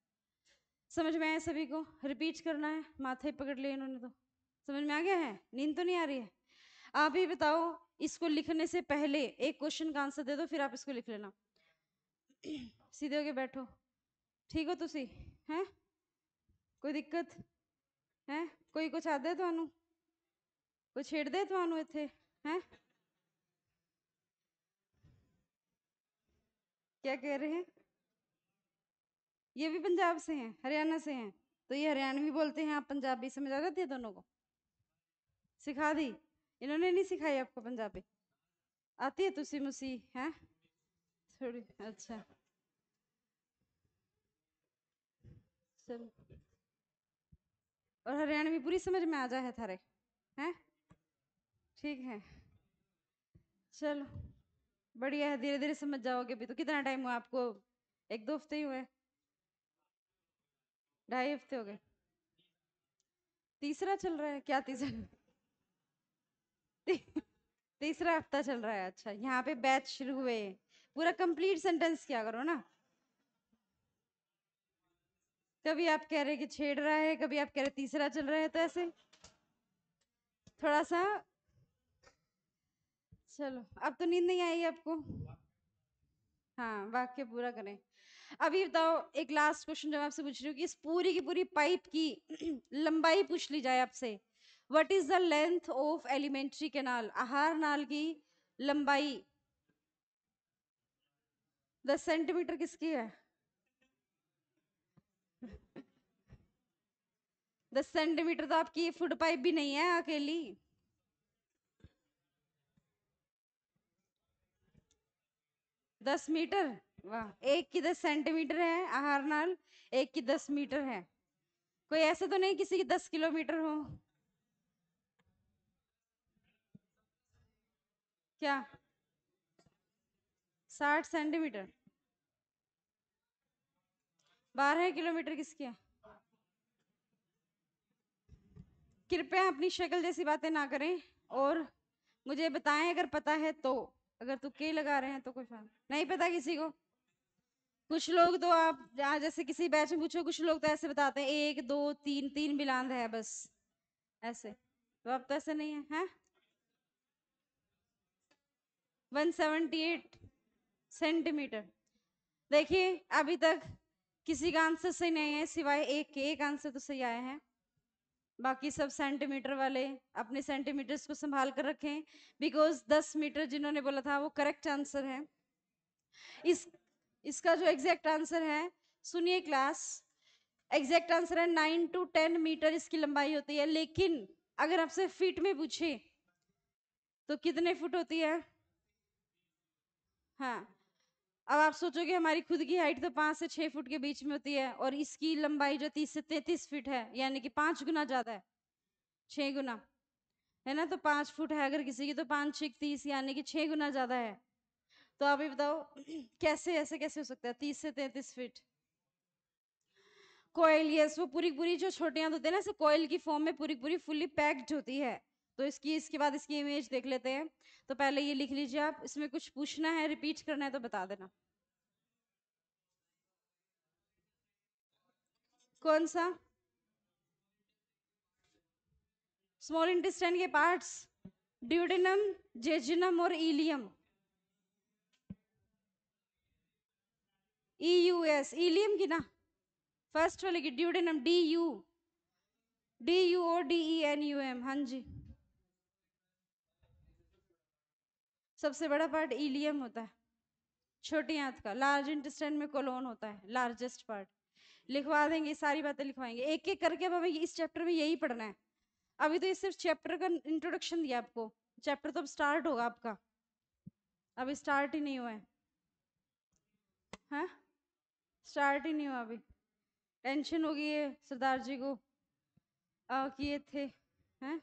समझ में आया सभी को? रिपीट करना है, माथे पकड़ लिए इन्होंने तो। समझ में आ गया है? नींद तो नहीं आ रही है? आप ही बताओ, इसको लिखने से पहले एक क्वेश्चन का आंसर दे दो, फिर आप इसको लिख लेना। सीधे होके बैठो। ठीक हो तुसी? हैं? कोई दिक्कत है? कोई कुछ आदे ਤੁਹਾਨੂੰ? कोई छेड़ दे ਤੁਹਾਨੂੰ ਇੱਥੇ? हैं? क्या कह रहे हैं? ये भी पंजाब से हैं, हरियाणा से हैं, तो ये हरियाणवी बोलते हैं, आप पंजाबी, समझ आ जाती है दोनों को? सिखा दी? इन्होंने नहीं सिखाई आपको पंजाबी? आती है तुसी मुसी हैं? थोड़ी, अच्छा। चलो, और हरियाणवी पूरी समझ में आ जाए है थारे? हैं? ठीक है, चलो बढ़िया है, धीरे धीरे समझ जाओगे। अभी तो कितना टाइम हुआ आपको? एक दो हफ्ते ही हुए? 2.5 हफ्ते हो गए? तीसरा चल रहा है क्या? तीसरा तीसरा हफ्ता चल रहा है, अच्छा। यहाँ पे बैच शुरू हुए, पूरा कंप्लीट सेंटेंस क्या करो ना। कभी आप कह रहे कि छेड़ रहा है, कभी आप कह रहे तीसरा चल रहा है, तो ऐसे थोड़ा सा। चलो, अब तो नींद नहीं आई आपको? हाँ, वाक्य पूरा करें। अभी बताओ, एक लास्ट क्वेश्चन जो मैं आपसे पूछ रही हूँ कि इस पूरी की पूरी पाइप की लंबाई पूछ ली जाए आपसे। What is the length of alimentary canal? आहार नाल की लंबाई 10 सेंटीमीटर किसकी है? 10 सेंटीमीटर तो आपकी फुट पाइप भी नहीं है अकेली। 10 मीटर? वाह, एक की 10 सेंटीमीटर है आहार नाल, एक की 10 मीटर है। कोई ऐसा तो नहीं किसी की 10 किलोमीटर हो? क्या? 60 सेंटीमीटर? 12 किलोमीटर किसकी है? कृपया अपनी शक्ल जैसी बातें ना करें, और मुझे बताएं अगर पता है तो। अगर तुक्के लगा रहे हैं तो कोई फायदा नहीं, पता किसी को? कुछ लोग तो, आप जैसे किसी बैच में पूछो, कुछ लोग तो ऐसे बताते हैं 1 2 3, 3 बिलांद है बस, ऐसे। तो अब तो ऐसे नहीं है, हैं? 178 सेंटीमीटर। देखिए, अभी तक किसी का आंसर सही नहीं है सिवाय एक के। एक आंसर तो सही आया है, बाकी सब सेंटीमीटर वाले अपने सेंटीमीटर्स को संभाल कर रखें, बिकॉज 10 मीटर जिन्होंने बोला था वो करेक्ट आंसर है। इस इसका जो एग्जैक्ट आंसर है, सुनिए क्लास, एग्जैक्ट आंसर है 9 to 10 मीटर इसकी लंबाई होती है। लेकिन अगर आपसे फीट में पूछे तो कितने फुट होती है? हाँ, अब आप सोचोगे हमारी खुद की हाइट तो 5 से 6 फुट के बीच में होती है, और इसकी लंबाई जो 30 से 33 फीट है, यानी कि 5 गुना ज्यादा है, 6 गुना, है ना? तो 5 फुट है अगर किसी की, तो 5 6 30, यानी कि 6 गुना ज्यादा है। तो आप ये बताओ कैसे, ऐसे कैसे हो सकता है 30 से 33 फीट? कोयल, यस, वो पूरी पूरी जो छोटियां होती है ना, ऐसे कोयल की फॉर्म में पूरी पूरी फुल्ली पैक्ड होती है। तो इसके बाद इसकी इमेज देख लेते हैं। तो पहले ये लिख लीजिए आप, इसमें कुछ पूछना है, रिपीट करना है तो बता देना। कौन सा? स्मॉल इंटेस्टाइन के पार्ट्स? ड्यूडेनम, जेजुनम और इलियम। EUS, इलियम की ना, फर्स्ट वाले की, ड्यूडेनम, DUODENUM, हाँ जी। सबसे बड़ा पार्ट इलियम होता है, छोटी आंत का। लार्ज इंटेस्टाइन में कोलोन होता है, लार्जेस्ट पार्ट। लिखवा देंगे, सारी बातें लिखवाएंगे एक एक करके। अब हमें इस चैप्टर में यही पढ़ना है। अभी तो ये सिर्फ चैप्टर का इंट्रोडक्शन दिया आपको, चैप्टर तो अब स्टार्ट होगा आपका, अभी स्टार्ट ही नहीं हुआ है। हाँ, स्टार्ट ही नहीं हुआ अभी। टेंशन हो गई है सरदार जी को कि ये थे, हैं?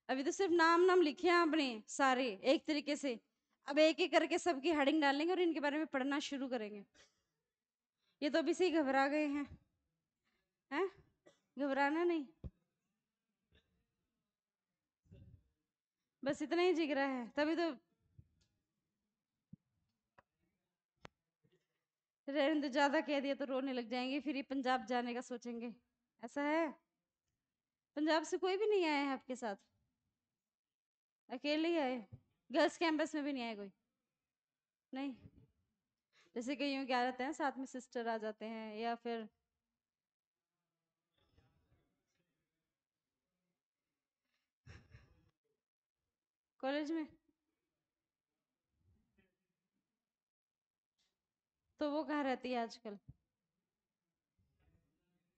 अभी तो सिर्फ नाम नाम लिखे हैं आपने सारे एक तरीके से। अब एक एक करके सबकी हेडिंग डालेंगे और इनके बारे में पढ़ना शुरू करेंगे। ये तो अभी से ही घबरा गए हैं, हैं? घबराना नहीं, बस इतना ही जिगरा है तभी तो। रहने दो, ज्यादा कह दिया तो रोने लग जाएंगे, फिर ये पंजाब जाने का सोचेंगे। ऐसा है? पंजाब से कोई भी नहीं आया है आपके साथ? अकेले ही आए? गर्ल्स कैंपस में भी नहीं आए कोई? नहीं, जैसे कईयों क्या रहते हैं साथ में सिस्टर आ जाते हैं, या फिर कॉलेज में? तो वो कहाँ रहती है आजकल?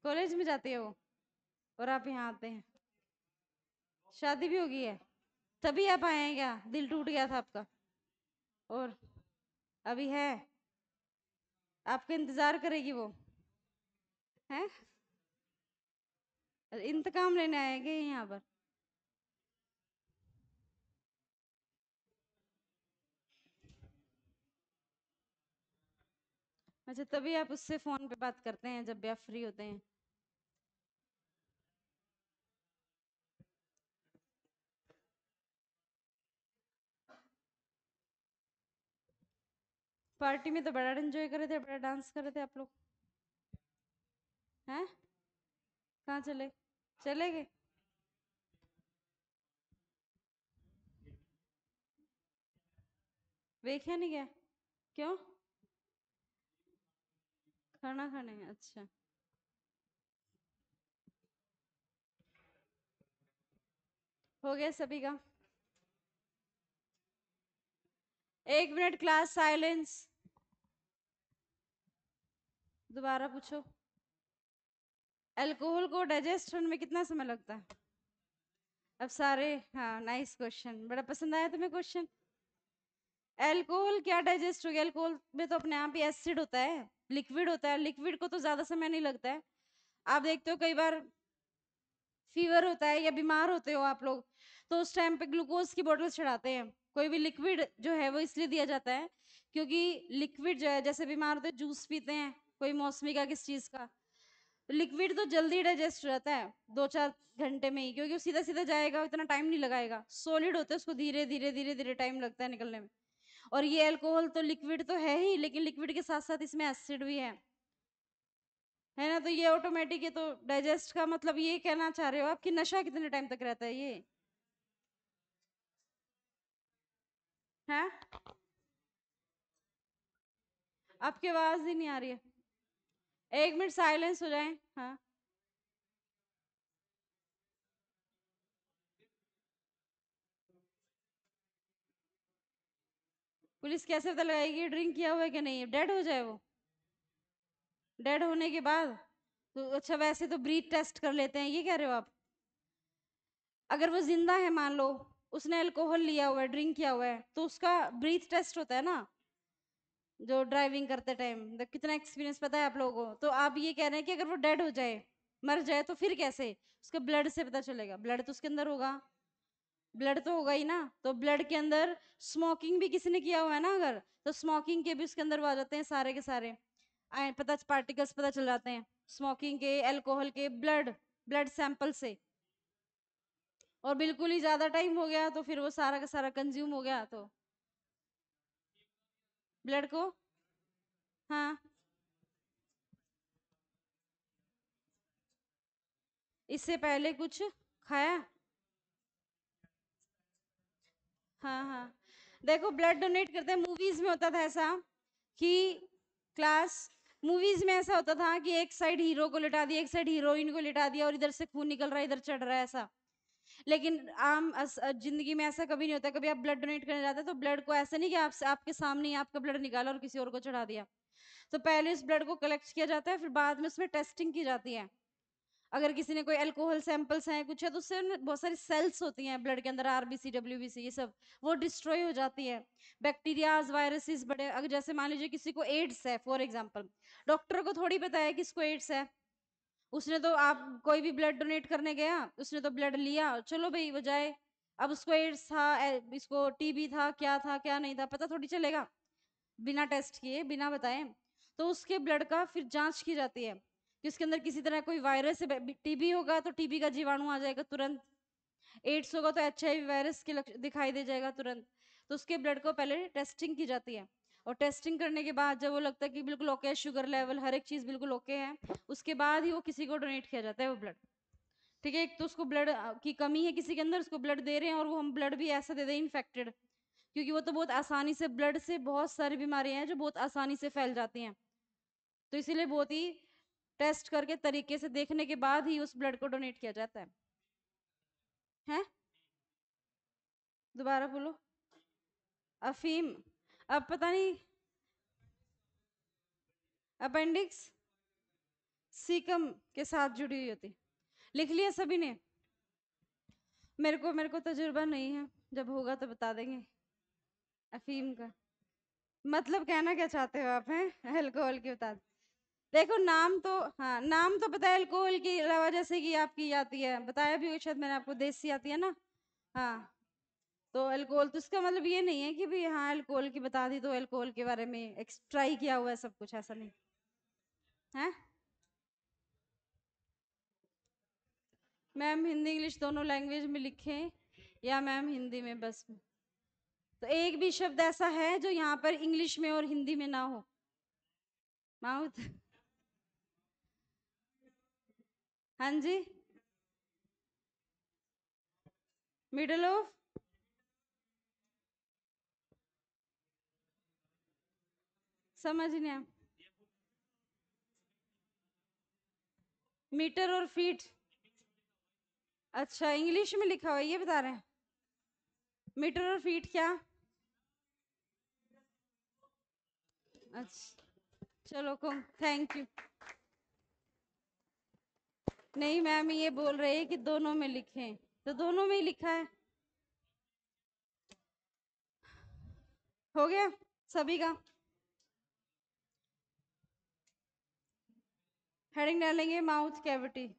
कॉलेज में जाती है वो, और आप यहाँ आते हैं? शादी भी हो गई है? तभी आप आए हैं क्या? दिल टूट गया था आपका? और अभी है? आपका इंतजार करेगी वो? है? इंतकाम लेने आएंगे यहाँ पर? अच्छा, तभी आप उससे फोन पे बात करते हैं जब भी आप फ्री होते हैं? पार्टी में तो बड़ा एंजॉय कर रहे थे, बड़ा डांस कर रहे थे आप लोग। हैं? कहाँ चले? चले गए? देखा नहीं गया? क्यों? खाना खाने? अच्छा। हो गया सभी का? 1 मिनट क्लास साइलेंस। दोबारा पूछो। अल्कोहल को डाइजेस्ट होने में कितना समय लगता है? अब सारे, हाँ, नाइस क्वेश्चन, बड़ा पसंद आया तुम्हें क्वेश्चन। अल्कोहल क्या डाइजेस्ट हो गया? अल्कोहल में तो अपने आप ही एसिड होता है, लिक्विड होता है, लिक्विड को तो ज्यादा समय नहीं लगता है। आप देखते हो कई बार फीवर होता है या बीमार होते हो आप लोग, तो उस टाइम पे ग्लूकोज की बोतल चढ़ाते हैं। कोई भी लिक्विड जो है वो इसलिए दिया जाता है क्योंकि लिक्विड जो है, जैसे बीमार होते हैं जूस पीते हैं कोई मौसमी का किस चीज का, लिक्विड तो जल्दी डाइजेस्ट हो जाता है 2-4 घंटे में ही, क्योंकि वो सीधा सीधा जाएगा, इतना टाइम नहीं लगाएगा। सॉलिड होता है, उसको धीरे धीरे धीरे धीरे टाइम लगता है निकलने में। और ये अल्कोहल तो लिक्विड तो है ही, लेकिन लिक्विड के साथ साथ इसमें एसिड भी है ना? तो ये ऑटोमेटिक है, तो डाइजेस्ट का मतलब ये कहना चाह रहे हो आप कि नशा कितने टाइम तक रहता है ये? है? आपकी आवाज ही नहीं आ रही है। 1 मिनट साइलेंस हो जाए। हाँ। पुलिस कैसे पता लगाएगी ड्रिंक किया हुआ है कि नहीं? डेड हो जाए वो? डेड होने के बाद? तो अच्छा, वैसे तो ब्रीथ टेस्ट कर लेते हैं, ये कह रहे हो आप? अगर वो जिंदा है मान लो, उसने अल्कोहल लिया हुआ है, ड्रिंक किया हुआ है, तो उसका ब्रीथ टेस्ट होता है ना, जो ड्राइविंग करते टाइम। कितना एक्सपीरियंस पता है आप लोगों को? तो आप ये कह रहे हैं कि अगर वो डेड हो जाए, मर जाए, तो फिर कैसे? उसके ब्लड से पता चलेगा? ब्लड तो उसके अंदर होगा, ब्लड तो होगा ही ना। तो ब्लड के अंदर स्मोकिंग भी किसी ने किया हुआ है ना अगर, तो स्मोकिंग के भी उसके अंदर वो आ जाते हैं सारे के सारे, आए पता, पार्टिकल्स पता चल जाते हैं स्मोकिंग के, अल्कोहल के, ब्लड ब्लड सैंपल से। और बिल्कुल ही ज्यादा टाइम हो गया तो फिर वो सारा का सारा कंज्यूम हो गया तो ब्लड को। हाँ। इससे पहले कुछ खाया? हाँ हाँ। देखो, ब्लड डोनेट करते हैं, मूवीज में होता था ऐसा कि क्लास, मूवीज में ऐसा होता था कि एक साइड हीरो को लिटा दिया, एक साइड हीरोइन को लिटा दिया, और इधर से खून निकल रहा है, इधर चढ़ रहा है, ऐसा। लेकिन आम जिंदगी में ऐसा कभी नहीं होता। कभी आप ब्लड डोनेट करने जाते हैं तो ब्लड को ऐसा नहीं कि आप आपके सामने ही आपका ब्लड निकाला और किसी और को चढ़ा दिया। तो पहले इस ब्लड को कलेक्ट किया जाता है, फिर बाद में उसमें टेस्टिंग की जाती है। अगर किसी ने कोई अल्कोहल सैंपल्स हैं कुछ है, तो उससे बहुत सारी सेल्स होती हैं ब्लड के अंदर, आरबीसी, डब्ल्यूबीसी, ये सब वो डिस्ट्रॉय हो जाती है। बैक्टीरियाज, वायरसेस बड़े, अगर जैसे मान लीजिए किसी को एड्स है फॉर एग्जांपल, डॉक्टर को थोड़ी पता है किसको एड्स है। उसने तो, आप कोई भी ब्लड डोनेट करने गया, उसने तो ब्लड लिया, चलो भाई वो जाए। अब उसको एड्स था, इसको टीबी था, क्या था क्या नहीं था, पता थोड़ी चलेगा बिना टेस्ट किए, बिना बताए। तो उसके ब्लड का फिर जांच की जाती है कि उसके अंदर किसी तरह कोई वायरस है। टीबी होगा तो टीबी का जीवाणु आ जाएगा तुरंत, एड्स होगा तो एचआईवी वायरस के दिखाई दे जाएगा तुरंत। तो उसके ब्लड को पहले टेस्टिंग की जाती है, और टेस्टिंग करने के बाद जब वो लगता है कि बिल्कुल ओके है, शुगर लेवल हर एक चीज बिल्कुल ओके है, उसके बाद ही वो किसी को डोनेट किया जाता है वो ब्लड। ठीक है? एक तो उसको ब्लड की कमी है किसी के अंदर, उसको ब्लड दे रहे हैं, और वो हम ब्लड भी ऐसा दे दें इन्फेक्टेड, क्योंकि वो तो बहुत आसानी से, ब्लड से बहुत सारी बीमारियां हैं जो बहुत आसानी से फैल जाती हैं। तो इसीलिए बहुत ही टेस्ट करके तरीके से देखने के बाद ही उस ब्लड को डोनेट किया जाता है। दोबारा बोलो। अफीम, अब पता नहीं। अपेंडिक्स सीकम के साथ जुड़ी हुई होती। लिख लिया सभी ने? मेरे को तजुर्बा नहीं है, जब होगा तो बता देंगे। अफीम का मतलब कहना क्या चाहते हो आप? हैं अल्कोहल की बता। देखो नाम तो, हाँ नाम तो पता है अल्कोहल के अलावा, जैसे कि आपकी आती है, बताया भी शायद मैंने आपको, देसी आती है ना। हाँ, तो अल्कोहल, तो इसका मतलब ये नहीं है कि भी हाँ अल्कोहल की बता दी तो अल्कोहल के बारे में ट्राई किया हुआ है सब कुछ, ऐसा नहीं है। मैम हिंदी इंग्लिश दोनों लैंग्वेज में लिखें या मैम हिंदी में बस में? तो एक भी शब्द ऐसा है जो यहाँ पर इंग्लिश में और हिंदी में ना हो? माउथ। हाँ जी। मिडल ऑफ, समझ नहीं आया। मीटर और फीट? अच्छा, इंग्लिश में लिखा हुआ है ये बता रहे हैं? मीटर और फीट क्या? अच्छा, चलो को थैंक यू। नहीं मैम, ये बोल रहे हैं कि दोनों में लिखें, तो दोनों में ही लिखा है। हो गया सभी का? हेडिंग डालेंगे माउथ कैविटी।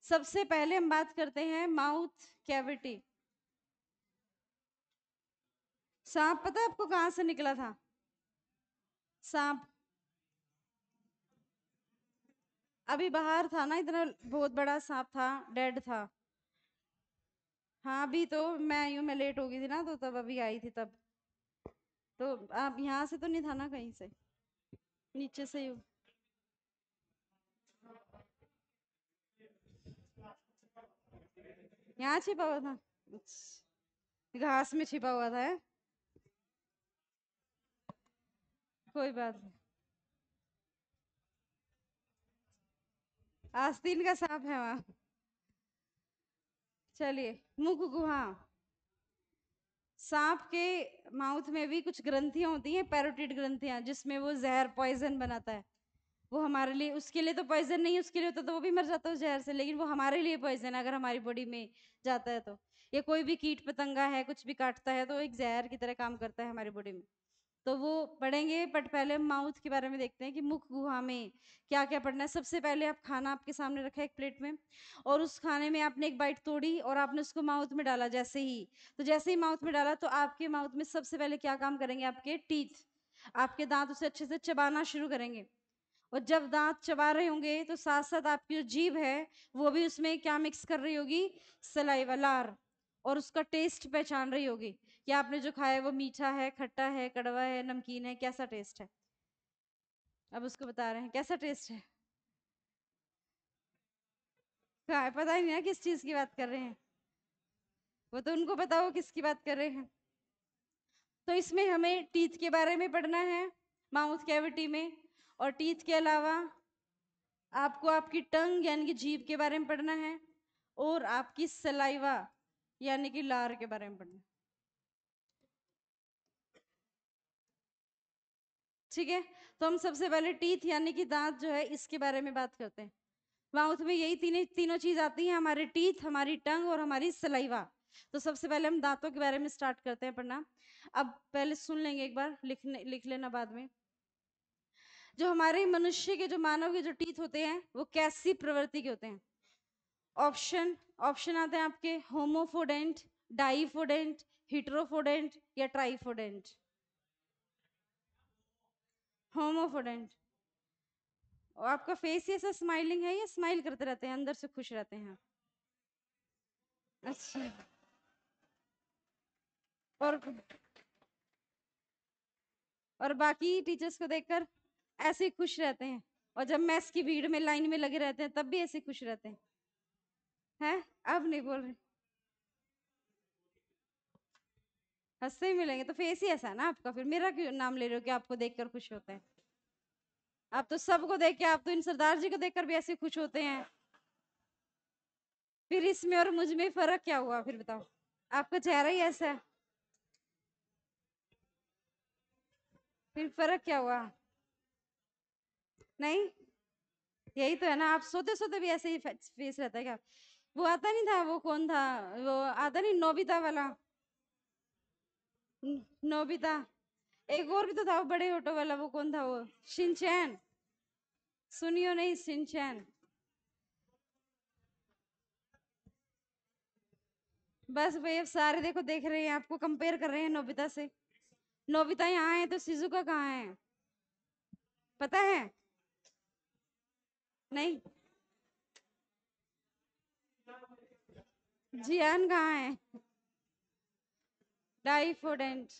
सबसे पहले हम बात करते हैं माउथ कैविटी। सांप पता है आपको कहां से निकला था? सांप अभी बाहर था ना, इतना बहुत बड़ा सांप था, डेड था। हाँ अभी तो मैं लेट हो गई थी ना, तो तब अभी आई थी तब। तो आप यहाँ से तो नहीं था ना, कहीं से नीचे से ही? यहाँ छिपा हुआ था? अच्छा, घास में छिपा हुआ था है? कोई बात नहीं। आस्तीन का सांप है वहां। चलिए, मुख गुहा। सांप के माउथ में भी कुछ ग्रंथियां होती हैं, पैरोटिड ग्रंथियां, जिसमें वो जहर पॉइजन बनाता है। वो हमारे लिए, उसके लिए तो पॉइजन नहीं, उसके लिए होता तो वो भी मर जाता है उस जहर से, लेकिन वो हमारे लिए पॉइजन है अगर हमारी बॉडी में जाता है तो। ये कोई भी कीट पतंगा है, कुछ भी काटता है तो एक जहर की तरह काम करता है हमारी बॉडी में। तो वो पढ़ेंगे, बट पहले हम माउथ के बारे में देखते हैं कि मुख गुहा में क्या क्या पढ़ना है। सबसे पहले आप खाना आपके सामने रखा है एक प्लेट में, और उस खाने में आपने एक बाइट तोड़ी और आपने उसको माउथ में डाला। जैसे ही, तो जैसे ही माउथ में डाला तो आपके माउथ में सबसे पहले क्या काम करेंगे? आपके टीथ, आपके दांत उसे अच्छे से चबाना शुरू करेंगे। और जब दांत चबा रहे होंगे तो साथ साथ आपकी जो जीभ है वो भी उसमें क्या मिक्स कर रही होगी? सलाइवा, लार। और उसका टेस्ट पहचान रही होगी कि आपने जो खाया है वो मीठा है, खट्टा है, कड़वा है, नमकीन है, कैसा टेस्ट है। अब उसको बता रहे हैं कैसा टेस्ट है। पता ही नहीं है किस चीज की बात कर रहे हैं, वो तो उनको बताओ किसकी बात कर रहे हैं। तो इसमें हमें टीथ के बारे में पढ़ना है, माउथ कैविटी में। और टीथ के अलावा आपको आपकी टंग यानी कि जीभ के बारे में पढ़ना है, और आपकी सलाइवा यानी कि लार के बारे में पढ़ना है। ठीक है, तो हम सबसे पहले टीथ यानी कि दांत जो है इसके बारे में बात करते हैं। माउथ में यही तीनों चीज आती हैं, हमारे टीथ, हमारी टंग और हमारी सलाइवा। तो सबसे पहले हम दांतों के बारे में स्टार्ट करते हैं पढ़ना। अब पहले सुन लेंगे एक बार, लिख लेना बाद में। जो हमारे मनुष्य के, जो मानव के जो टीथ होते हैं वो कैसी प्रवृत्ति के होते हैं? ऑप्शन ऑप्शन आते हैं आपके, होमोफोडेंट, डाइफोडेंट, हिट्रोफोडेंट या ट्राइफोडेंट। होमोफोडेंट। और आपका फेस ऐसा स्माइलिंग है या स्माइल करते रहते हैं, अंदर से खुश रहते हैं? अच्छा। और बाकी टीचर्स को देखकर ऐसे ही खुश रहते हैं, और जब मैथ्स की भीड़ में लाइन में लगे रहते हैं तब भी ऐसे खुश रहते हैं? हैं? अब नहीं बोल रहे? हंसते ही मिलेंगे तो फेस ही ऐसा है ना आपका, फिर मेरा क्यों नाम ले रहे हो कि आपको देखकर खुश होते हैं? आप तो सबको देख के, आप तो इन सरदार जी को देखकर भी ऐसे खुश होते हैं, फिर इसमें और मुझ में फर्क क्या हुआ फिर बताओ? आपका चेहरा ही ऐसा है, फिर फर्क क्या हुआ? नहीं, यही तो है ना, आप सोते सोते भी ऐसे ही फेस रहता है क्या? वो आता नहीं था, वो कौन था, वो आता नहीं नोबिता वाला, नोबिता, एक और भी तो था वो बड़े ऑटो वाला, वो कौन था वो? शिनचैन। सुनियो नहीं, शिनचैन। बस भाई अब सारे देखो देख रहे हैं, आपको कंपेयर कर रहे हैं नोबिता से। नोबिता यहाँ है तो शिजुका कहाँ है, पता है? नहीं, जियान कहाँ है? डाइफोडेंट।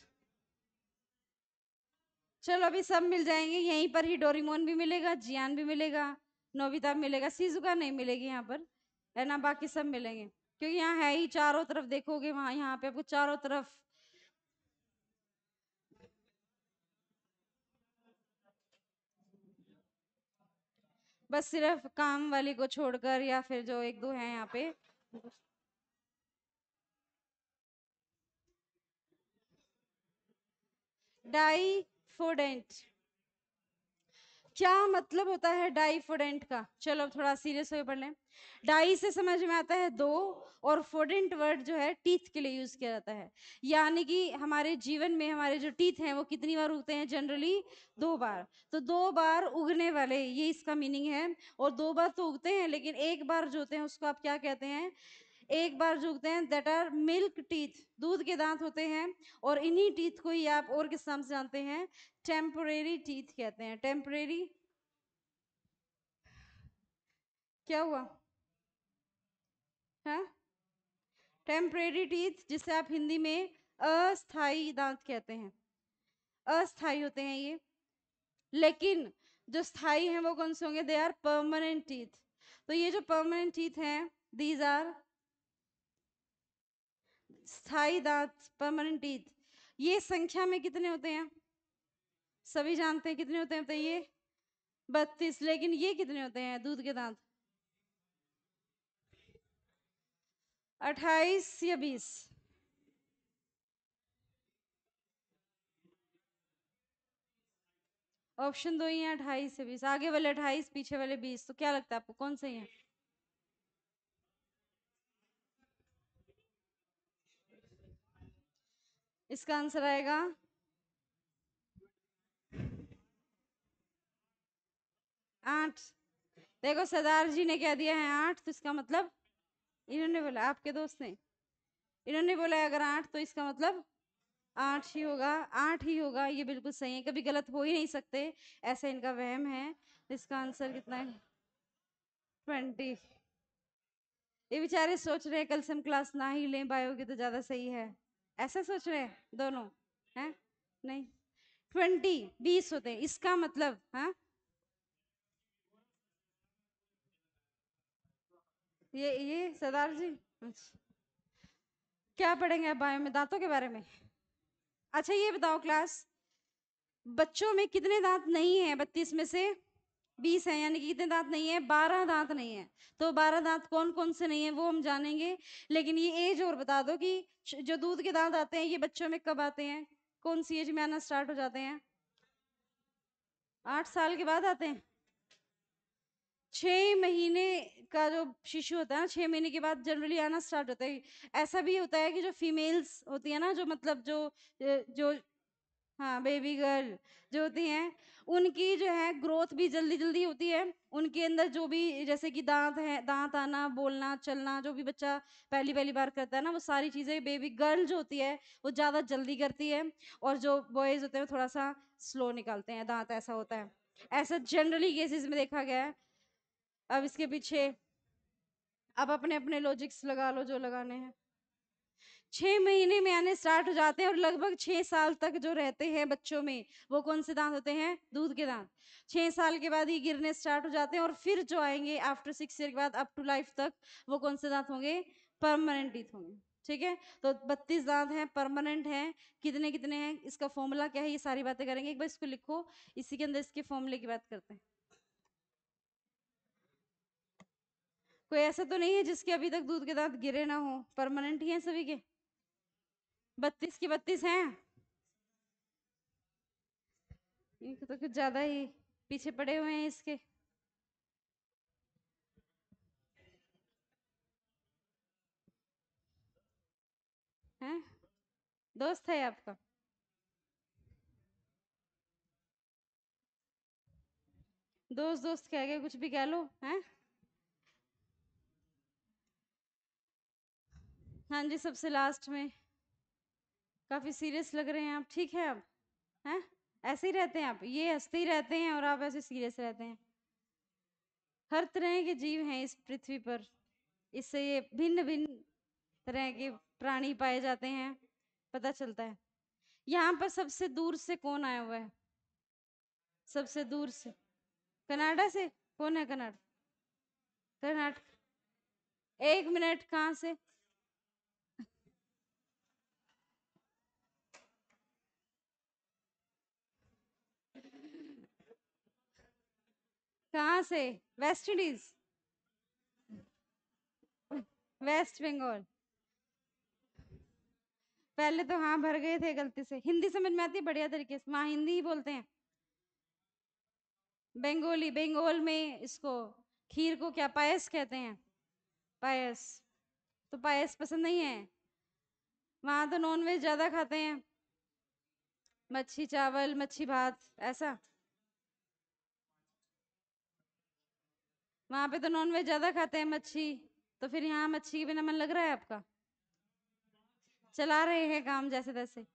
चलो अभी सब मिल जाएंगे यहीं पर ही, डोरीमोन भी मिलेगा, जियान भी मिलेगा, नोबिता भी मिलेगा, शिजुका नहीं मिलेगी यहाँ पर, है ना, बाकी सब मिलेंगे। क्योंकि यहाँ है ही, चारों तरफ देखोगे वहां, यहाँ पे आपको चारों तरफ। बस सिर्फ काम वाली को छोड़कर, या फिर जो एक दो हैं यहाँ पे। डाइफोडेंट, क्या मतलब होता है डाइफोडेंट का? चलो अब थोड़ा सीरियस होकर पढ़ लें। डाई से समझ में आता है दो, और फोडेंट वर्ड जो है टीथ के लिए यूज किया जाता है। यानी कि हमारे जीवन में हमारे जो टीथ हैं वो कितनी बार उगते हैं? जनरली 2 बार। तो 2 बार उगने वाले, ये इसका मीनिंग है। और 2 बार तो उगते हैं, लेकिन एक बार जो होते हैं उसको आप क्या कहते हैं? एक बार जो उगते हैं दैट आर मिल्क टीथ, दूध के दांत होते हैं। और इन्हीं टीथ को ही आप और किस नाम से जानते हैं? टेम्पोरेरी टीथ कहते हैं। टेम्पोरेरी, क्या हुआ? हाँ, टेम्परेरी टीथ, जिसे आप हिंदी में अस्थाई दांत कहते हैं। अस्थाई होते हैं ये, लेकिन जो स्थाई हैं वो कौन से होंगे? They are permanent teeth. तो ये जो परमानेंट टीथ हैं, दीज आर स्थाई दांत, परमानेंट टीथ। ये संख्या में कितने होते हैं? सभी जानते हैं कितने होते हैं, बताइए? 32। लेकिन ये कितने होते हैं दूध के दांत? 28 या 20? ऑप्शन दो ही है, 28 से 20। आगे वाले 28, पीछे वाले 20, तो क्या लगता है आपको कौन सही है? इसका आंसर आएगा 8। देखो सरदार जी ने क्या दिया है? 8, तो इसका मतलब, इन्होंने बोला, आपके दोस्त ने, इन्होंने बोला अगर 8 तो इसका मतलब 8 ही होगा। 8 ही होगा, ये बिल्कुल सही है, कभी गलत हो ही नहीं सकते, ऐसा इनका वहम है। इसका आंसर कितना है? 20। ये बेचारे सोच रहे हैं कल से हम क्लास ना ही लें बायो की तो ज्यादा सही है, ऐसा सोच रहे हैं दोनों, हैं? नहीं, 20, 20 होते हैं इसका मतलब, हाँ। ये सरदार जी, अच्छा, क्या पढ़ेंगे आप बायो में? दांतों के बारे में? अच्छा ये बताओ क्लास, बच्चों में कितने दांत नहीं है 32 में से? 20 है, यानी कि कितने दांत नहीं है? 12 दांत नहीं है। तो 12 दांत कौन कौन से नहीं है वो हम जानेंगे। लेकिन ये एज और बता दो कि जो दूध के दांत आते हैं ये बच्चों में कब आते हैं? कौन सी एज में आना स्टार्ट हो जाते हैं? 8 साल के बाद आते हैं। 6 महीने का जो शिशु होता है ना, 6 महीने के बाद जनरली आना स्टार्ट होता है। ऐसा भी होता है कि जो फीमेल्स होती है ना, जो मतलब जो हाँ बेबी गर्ल जो होती हैं, उनकी जो है ग्रोथ भी जल्दी जल्दी होती है। उनके अंदर जो भी, जैसे कि दांत है, दांत आना, बोलना, चलना, जो भी बच्चा पहली पहली बार करता है ना, वो सारी चीजें बेबी गर्ल जो होती है वो ज्यादा जल्दी करती है। और जो बॉयज होते हैं वो थोड़ा सा स्लो निकालते हैं दांत, ऐसा होता है। ऐसा जनरली केसेस में देखा गया है। अब इसके पीछे अब अपने अपने लॉजिक्स लगा लो जो लगाने हैं। 6 महीने में आने स्टार्ट हो जाते हैं, और लगभग 6 साल तक जो रहते हैं बच्चों में, वो कौन से दांत होते हैं? दूध के दांत। 6 साल के बाद ये गिरने स्टार्ट हो जाते हैं, और फिर जो आएंगे आफ्टर 6 ईयर के बाद अप टू लाइफ तक, वो कौन से दांत होंगे? परमानेंट टीथ होंगे। ठीक है, तो 32 दांत हैं, परमानेंट हैं। कितने कितने हैं, इसका फॉर्मूला क्या है, ये सारी बातें करेंगे। एक बार इसको लिखो, इसी के अंदर इसके फॉर्मूले की बात करते हैं। कोई ऐसा तो नहीं है जिसके अभी तक दूध के दांत गिरे ना हो? परमानेंट ही है सभी के। 32 की 32 हैं। ये तो कुछ ज्यादा ही पीछे पड़े हुए हैं इसके। हैं, दोस्त है आपका? दोस्त दोस्त कह के कुछ भी कह लो। हैं, हाँ जी, सबसे लास्ट में। काफी सीरियस लग रहे हैं आप, ठीक है आप? हैं, ऐसे ही रहते हैं आप, ये हंसते ही रहते हैं और आप ऐसे सीरियस रहते हैं। हर तरह के जीव हैं इस पृथ्वी पर, इससे ये भिन्न भिन्न तरह के प्राणी पाए जाते हैं, पता चलता है। यहाँ पर सबसे दूर से कौन आया हुआ है? सबसे दूर से कनाडा से। कौन है कनाडा? कर्नाटक। 1 मिनट, कहाँ से? कहाँ से? West Indies, West Bengal. पहले तो हाँ भर गए थे गलती से। हिंदी समझ में आती है बढ़िया तरीके से, वहाँ हिंदी ही बोलते हैं। बंगाली, बंगाल में इसको खीर को क्या पायस कहते हैं? पायस। तो पायस पसंद नहीं है? वहां तो नॉन वेज ज्यादा खाते हैं, मच्छी चावल, मच्छी भात, ऐसा। वहां पे तो नॉन वेज ज्यादा खाते हैं, मच्छी। तो फिर यहाँ मच्छी के बिना मन लग रहा है आपका? चला रहे हैं काम जैसे तैसे।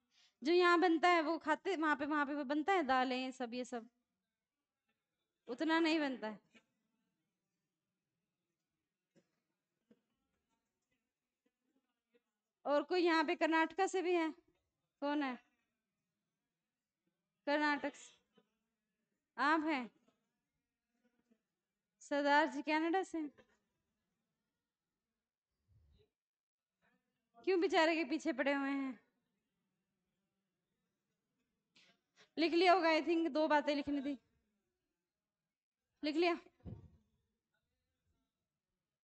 जो यहाँ बनता है वो खाते, वहां पे वो बनता है, दालें सब ये सब उतना नहीं बनता है। और कोई यहाँ पे कर्नाटका से भी है? कौन है कर्नाटक से? आप हैं? सरदार जी कनाडा से हैं। क्यों बेचारे के पीछे पड़े हुए हैं? लिख लिया होगा, आई थिंक 2 बातें लिखनी थी। लिख लिया?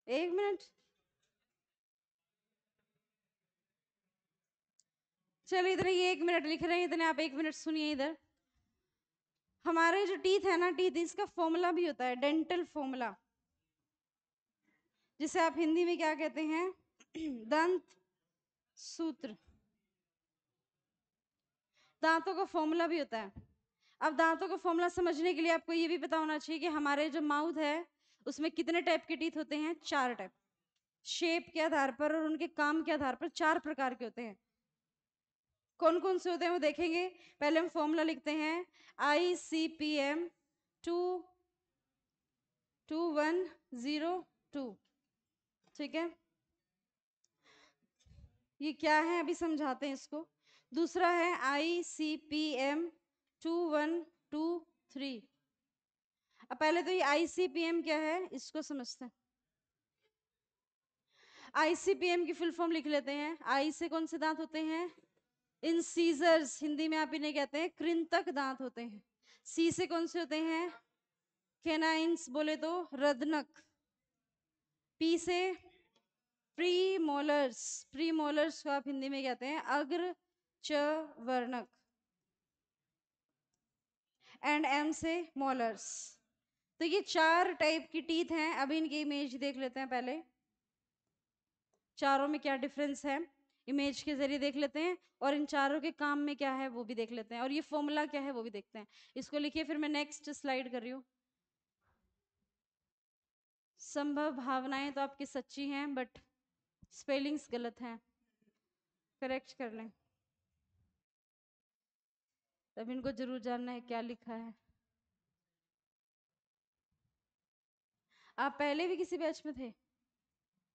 1 मिनट। चलो इधर ये 1 मिनट लिख रहे हैं, इतने आप 1 मिनट सुनिए इधर। हमारे जो टीथ है ना, टीथ, इसका फॉर्मूला भी होता है, डेंटल फॉर्मूला, जिसे आप हिंदी में क्या कहते हैं? दंत सूत्र। दांतों का फॉर्मूला भी होता है। अब दांतों का फॉर्मूला समझने के लिए आपको ये भी पता होना चाहिए कि हमारे जो माउथ है उसमें कितने टाइप के टीथ होते हैं? 4 टाइप। शेप के आधार पर और उनके काम के आधार पर 4 प्रकार के होते हैं। कौन कौन से होते हैं वो देखेंगे। पहले हम फॉर्मूला लिखते हैं, ICPM 22102। ठीक है, ये क्या है अभी समझाते हैं इसको। दूसरा है ICPM 2123। अब पहले तो ये ICPM क्या है इसको समझते हैं। ICPM की फुल फॉर्म लिख लेते हैं। आई से कौन से दांत होते हैं? इंसीजर्स, हिंदी में आप इन्हें कहते हैं कृंतक दांत होते हैं। सी से कौन से होते हैं? कैनाइंस, बोले तो रदनक। पी से प्री मोलर्स, प्री मोलर्स को आप हिंदी में कहते हैं अग्र च वर्णक। एंड एम से मोलर्स। तो ये 4 टाइप की टीथ हैं। अभी इनकी इमेज देख लेते हैं पहले, चारों में क्या डिफरेंस है इमेज के जरिए देख लेते हैं, और इन चारों के काम में क्या है वो भी देख लेते हैं, और ये फॉर्मूला क्या है वो भी देखते हैं। इसको लिखिए, फिर मैं नेक्स्ट स्लाइड कर रही हूँ। संभव भावनाएं तो आपकी सच्ची हैं, बट स्पेलिंग्स गलत हैं, करेक्ट कर लें। तब इनको जरूर जानना है क्या लिखा है। आप पहले भी किसी बैच में थे?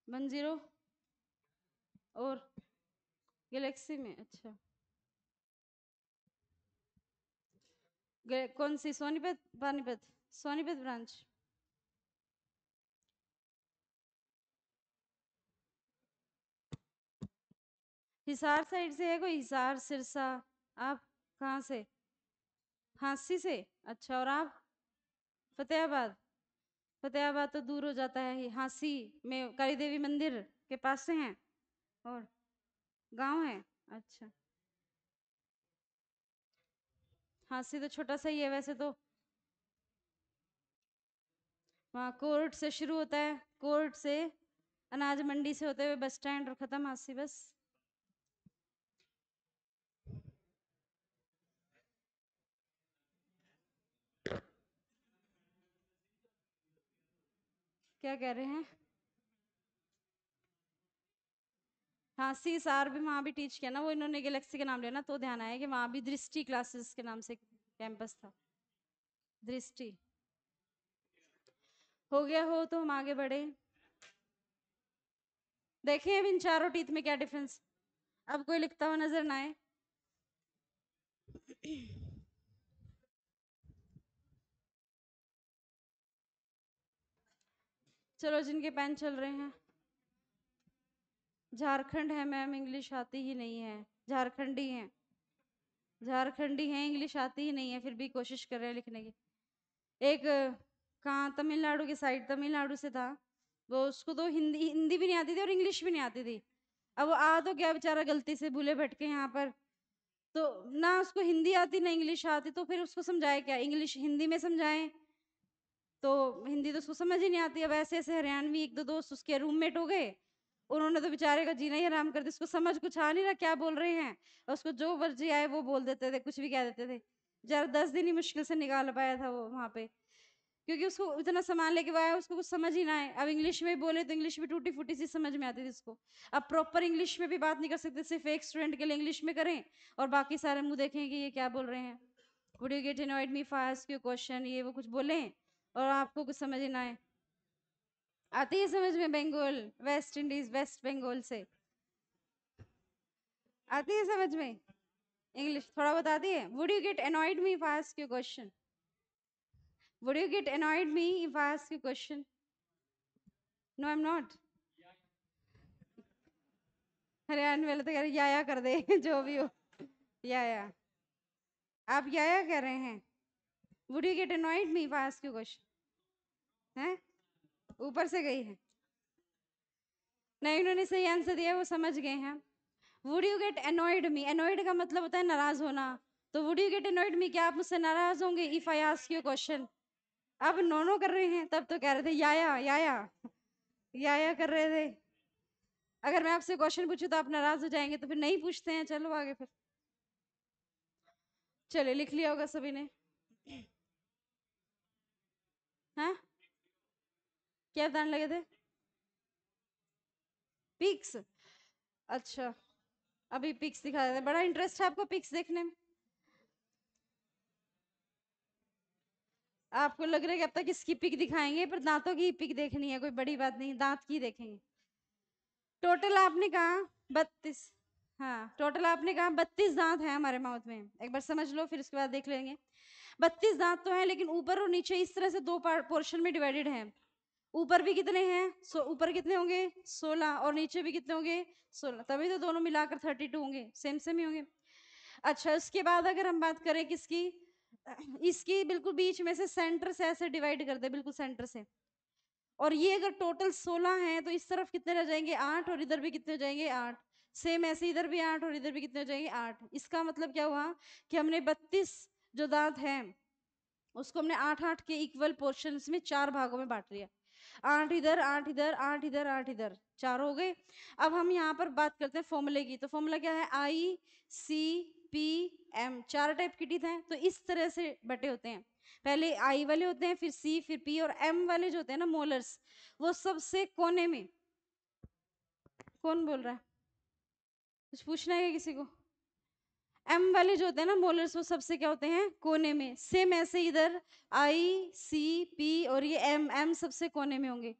10 और गैलेक्सी में? अच्छा, कौन सी? सोनीपत, पानीपत? सोनीपत ब्रांच। हिसार साइड से है कोई? हिसार, सिरसा? आप कहाँ से? हांसी से? अच्छा, और आप? फतेहाबाद? फतेहाबाद तो दूर हो जाता है, हांसी में काली देवी मंदिर के पास से हैं, और गांव है? अच्छा, हांसी तो छोटा सा ही है वैसे तो। वहाँ कोर्ट से शुरू होता है, कोर्ट से अनाज मंडी से होते हुए बस स्टैंड और खत्म हांसी बस। क्या कह रहे हैं? हाँ, सी सार भी वहाँ भी टीच किया ना, वो इन्होंने गैलेक्सी का नाम लिया ना, तो ध्यान आया कि वहाँ भी दृष्टि क्लासेस के नाम से कैंपस था। दृष्टि हो गया हो तो हम आगे बढ़े। देखिए अब इन चारों टीथ में क्या डिफरेंस, अब कोई लिखता हुआ नजर ना आए। चलो जिनके पेन चल रहे हैं। झारखंड है मैम, इंग्लिश आती ही नहीं है। झारखंडी है, झारखंडी है, इंग्लिश आती ही नहीं है, फिर भी कोशिश कर रहे हैं लिखने की। एक कहाँ तमिलनाडु की साइड, तमिलनाडु से था वो, उसको तो हिंदी हिंदी भी नहीं आती थी और इंग्लिश भी नहीं आती थी। अब वो आ तो क्या बेचारा, गलती से भूले भटके यहाँ पर, तो ना उसको हिंदी आती ना इंग्लिश आती, तो फिर उसको समझाए क्या, इंग्लिश हिंदी में समझाएं तो हिंदी तो उसको समझ ही नहीं आती। अब ऐसे ऐसे हरियाणवी एक दो दोस्त उसके रूममेट हो गए, उन्होंने तो बेचारे का जीना ही हराम कर दिया, उसको समझ कुछ आ नहीं रहा क्या बोल रहे हैं, और उसको जो मर्जी आए वो बोल देते थे, कुछ भी कह देते थे। जरा 10 दिन ही मुश्किल से निकाल पाया था वो वहां पे, क्योंकि उसको इतना सामान लेके आया, उसको कुछ समझ ही ना आए। अब इंग्लिश में बोले तो इंग्लिश भी टूटी फूटी सी समझ में आती थी उसको। अब प्रॉपर इंग्लिश में भी बात नहीं कर सकते, सिर्फ एक स्टूडेंट के लिए इंग्लिश में करें और बाकी सारे मुंह देखें कि ये क्या बोल रहे हैं। Would you get annoyed me fast क्यों क्वेश्चन, ये वो कुछ बोले और आपको कुछ समझ ही ना आए। आती है समझ में, Bengal West Indies, West Bengal से आती है समझ में इंग्लिश, थोड़ा बहुत आती है। Would you get annoyed me if I ask you question, would you get annoyed me if I ask you question? No I am not. Haryana वाले तो कह रहे या कर दे जो भी हो, या आप या कह रहे हैं। Would you get annoyed me if I ask you question? हैं, ऊपर से गई है। नहीं, उन्होंने सही आंसर दिया, वो समझ गए हैं। Would you get annoyed me, annoyed का मतलब होता है नाराज होना, तो वुड यू गेट अनॉयड मी, क्या आप मुझसे नाराज होंगे if I ask you question? अब नो नो कर रहे हैं, तब तो कह रहे थे या कर रहे थे। अगर मैं आपसे क्वेश्चन पूछूं तो आप नाराज हो जाएंगे, तो फिर नहीं पूछते हैं। चलो आगे फिर। चले लिख लिया होगा सभी ने। हाँ, क्या बताने लगे थे? पिक्स, अच्छा, अभी पिक्स दिखा देते। बड़ा इंटरेस्ट है आपको पिक्स देखने में? आपको लग रहा है कि अब तक इसकी पिक दिखाएंगे, पर दांतों की पिक देखनी है, कोई बड़ी बात नहीं, दांत की देखेंगे। टोटल आपने कहा 32। हाँ, टोटल आपने कहा 32 दांत है हमारे माउथ में, एक बार समझ लो फिर उसके बाद देख लेंगे। 32 दांत तो है, लेकिन ऊपर और नीचे इस तरह से दो पोर्शन में डिवाइडेड है। ऊपर भी कितने हैं? ऊपर कितने होंगे? 16, और नीचे भी कितने होंगे? 16, तभी तो दोनों मिलाकर 32 होंगे, सेम सेम ही होंगे। अच्छा, उसके बाद अगर हम बात करें किसकी, इसकी बिल्कुल बीच में से सेंटर से ऐसे डिवाइड कर दे, बिल्कुल सेंटर से, और ये अगर टोटल 16 हैं तो इस तरफ कितने रह जाएंगे? 8, और इधर भी कितने हो जाएंगे? 8। सेम ऐसे इधर भी 8 और इधर भी कितने हो जाएंगे? 8। इसका मतलब क्या हुआ कि हमने 32 जो दांत हैं उसको हमने 8-8 के इक्वल पोर्शंस में 4 भागों में बांट लिया। 8 इधर, 8 इधर, 8 इधर, 8 इधर, 4 हो गए। अब हम यहाँ पर बात करते हैं फॉर्मूले की, तो फॉर्मूला क्या है? आई सी पी एम, 4 टाइप की टीथ हैं, तो इस तरह से बटे होते हैं। पहले आई वाले होते हैं, फिर सी, फिर पी, और एम वाले जो होते हैं ना मोलर्स, वो सबसे कोने में। कौन बोल रहा है? कुछ पूछना है किसी को? एम वाले जो होते हैं ना मोलर्स, वो सबसे क्या होते हैं? कोने में। सेम ऐसे इधर आई सी पी और ये एम, एम सबसे कोने में होंगे।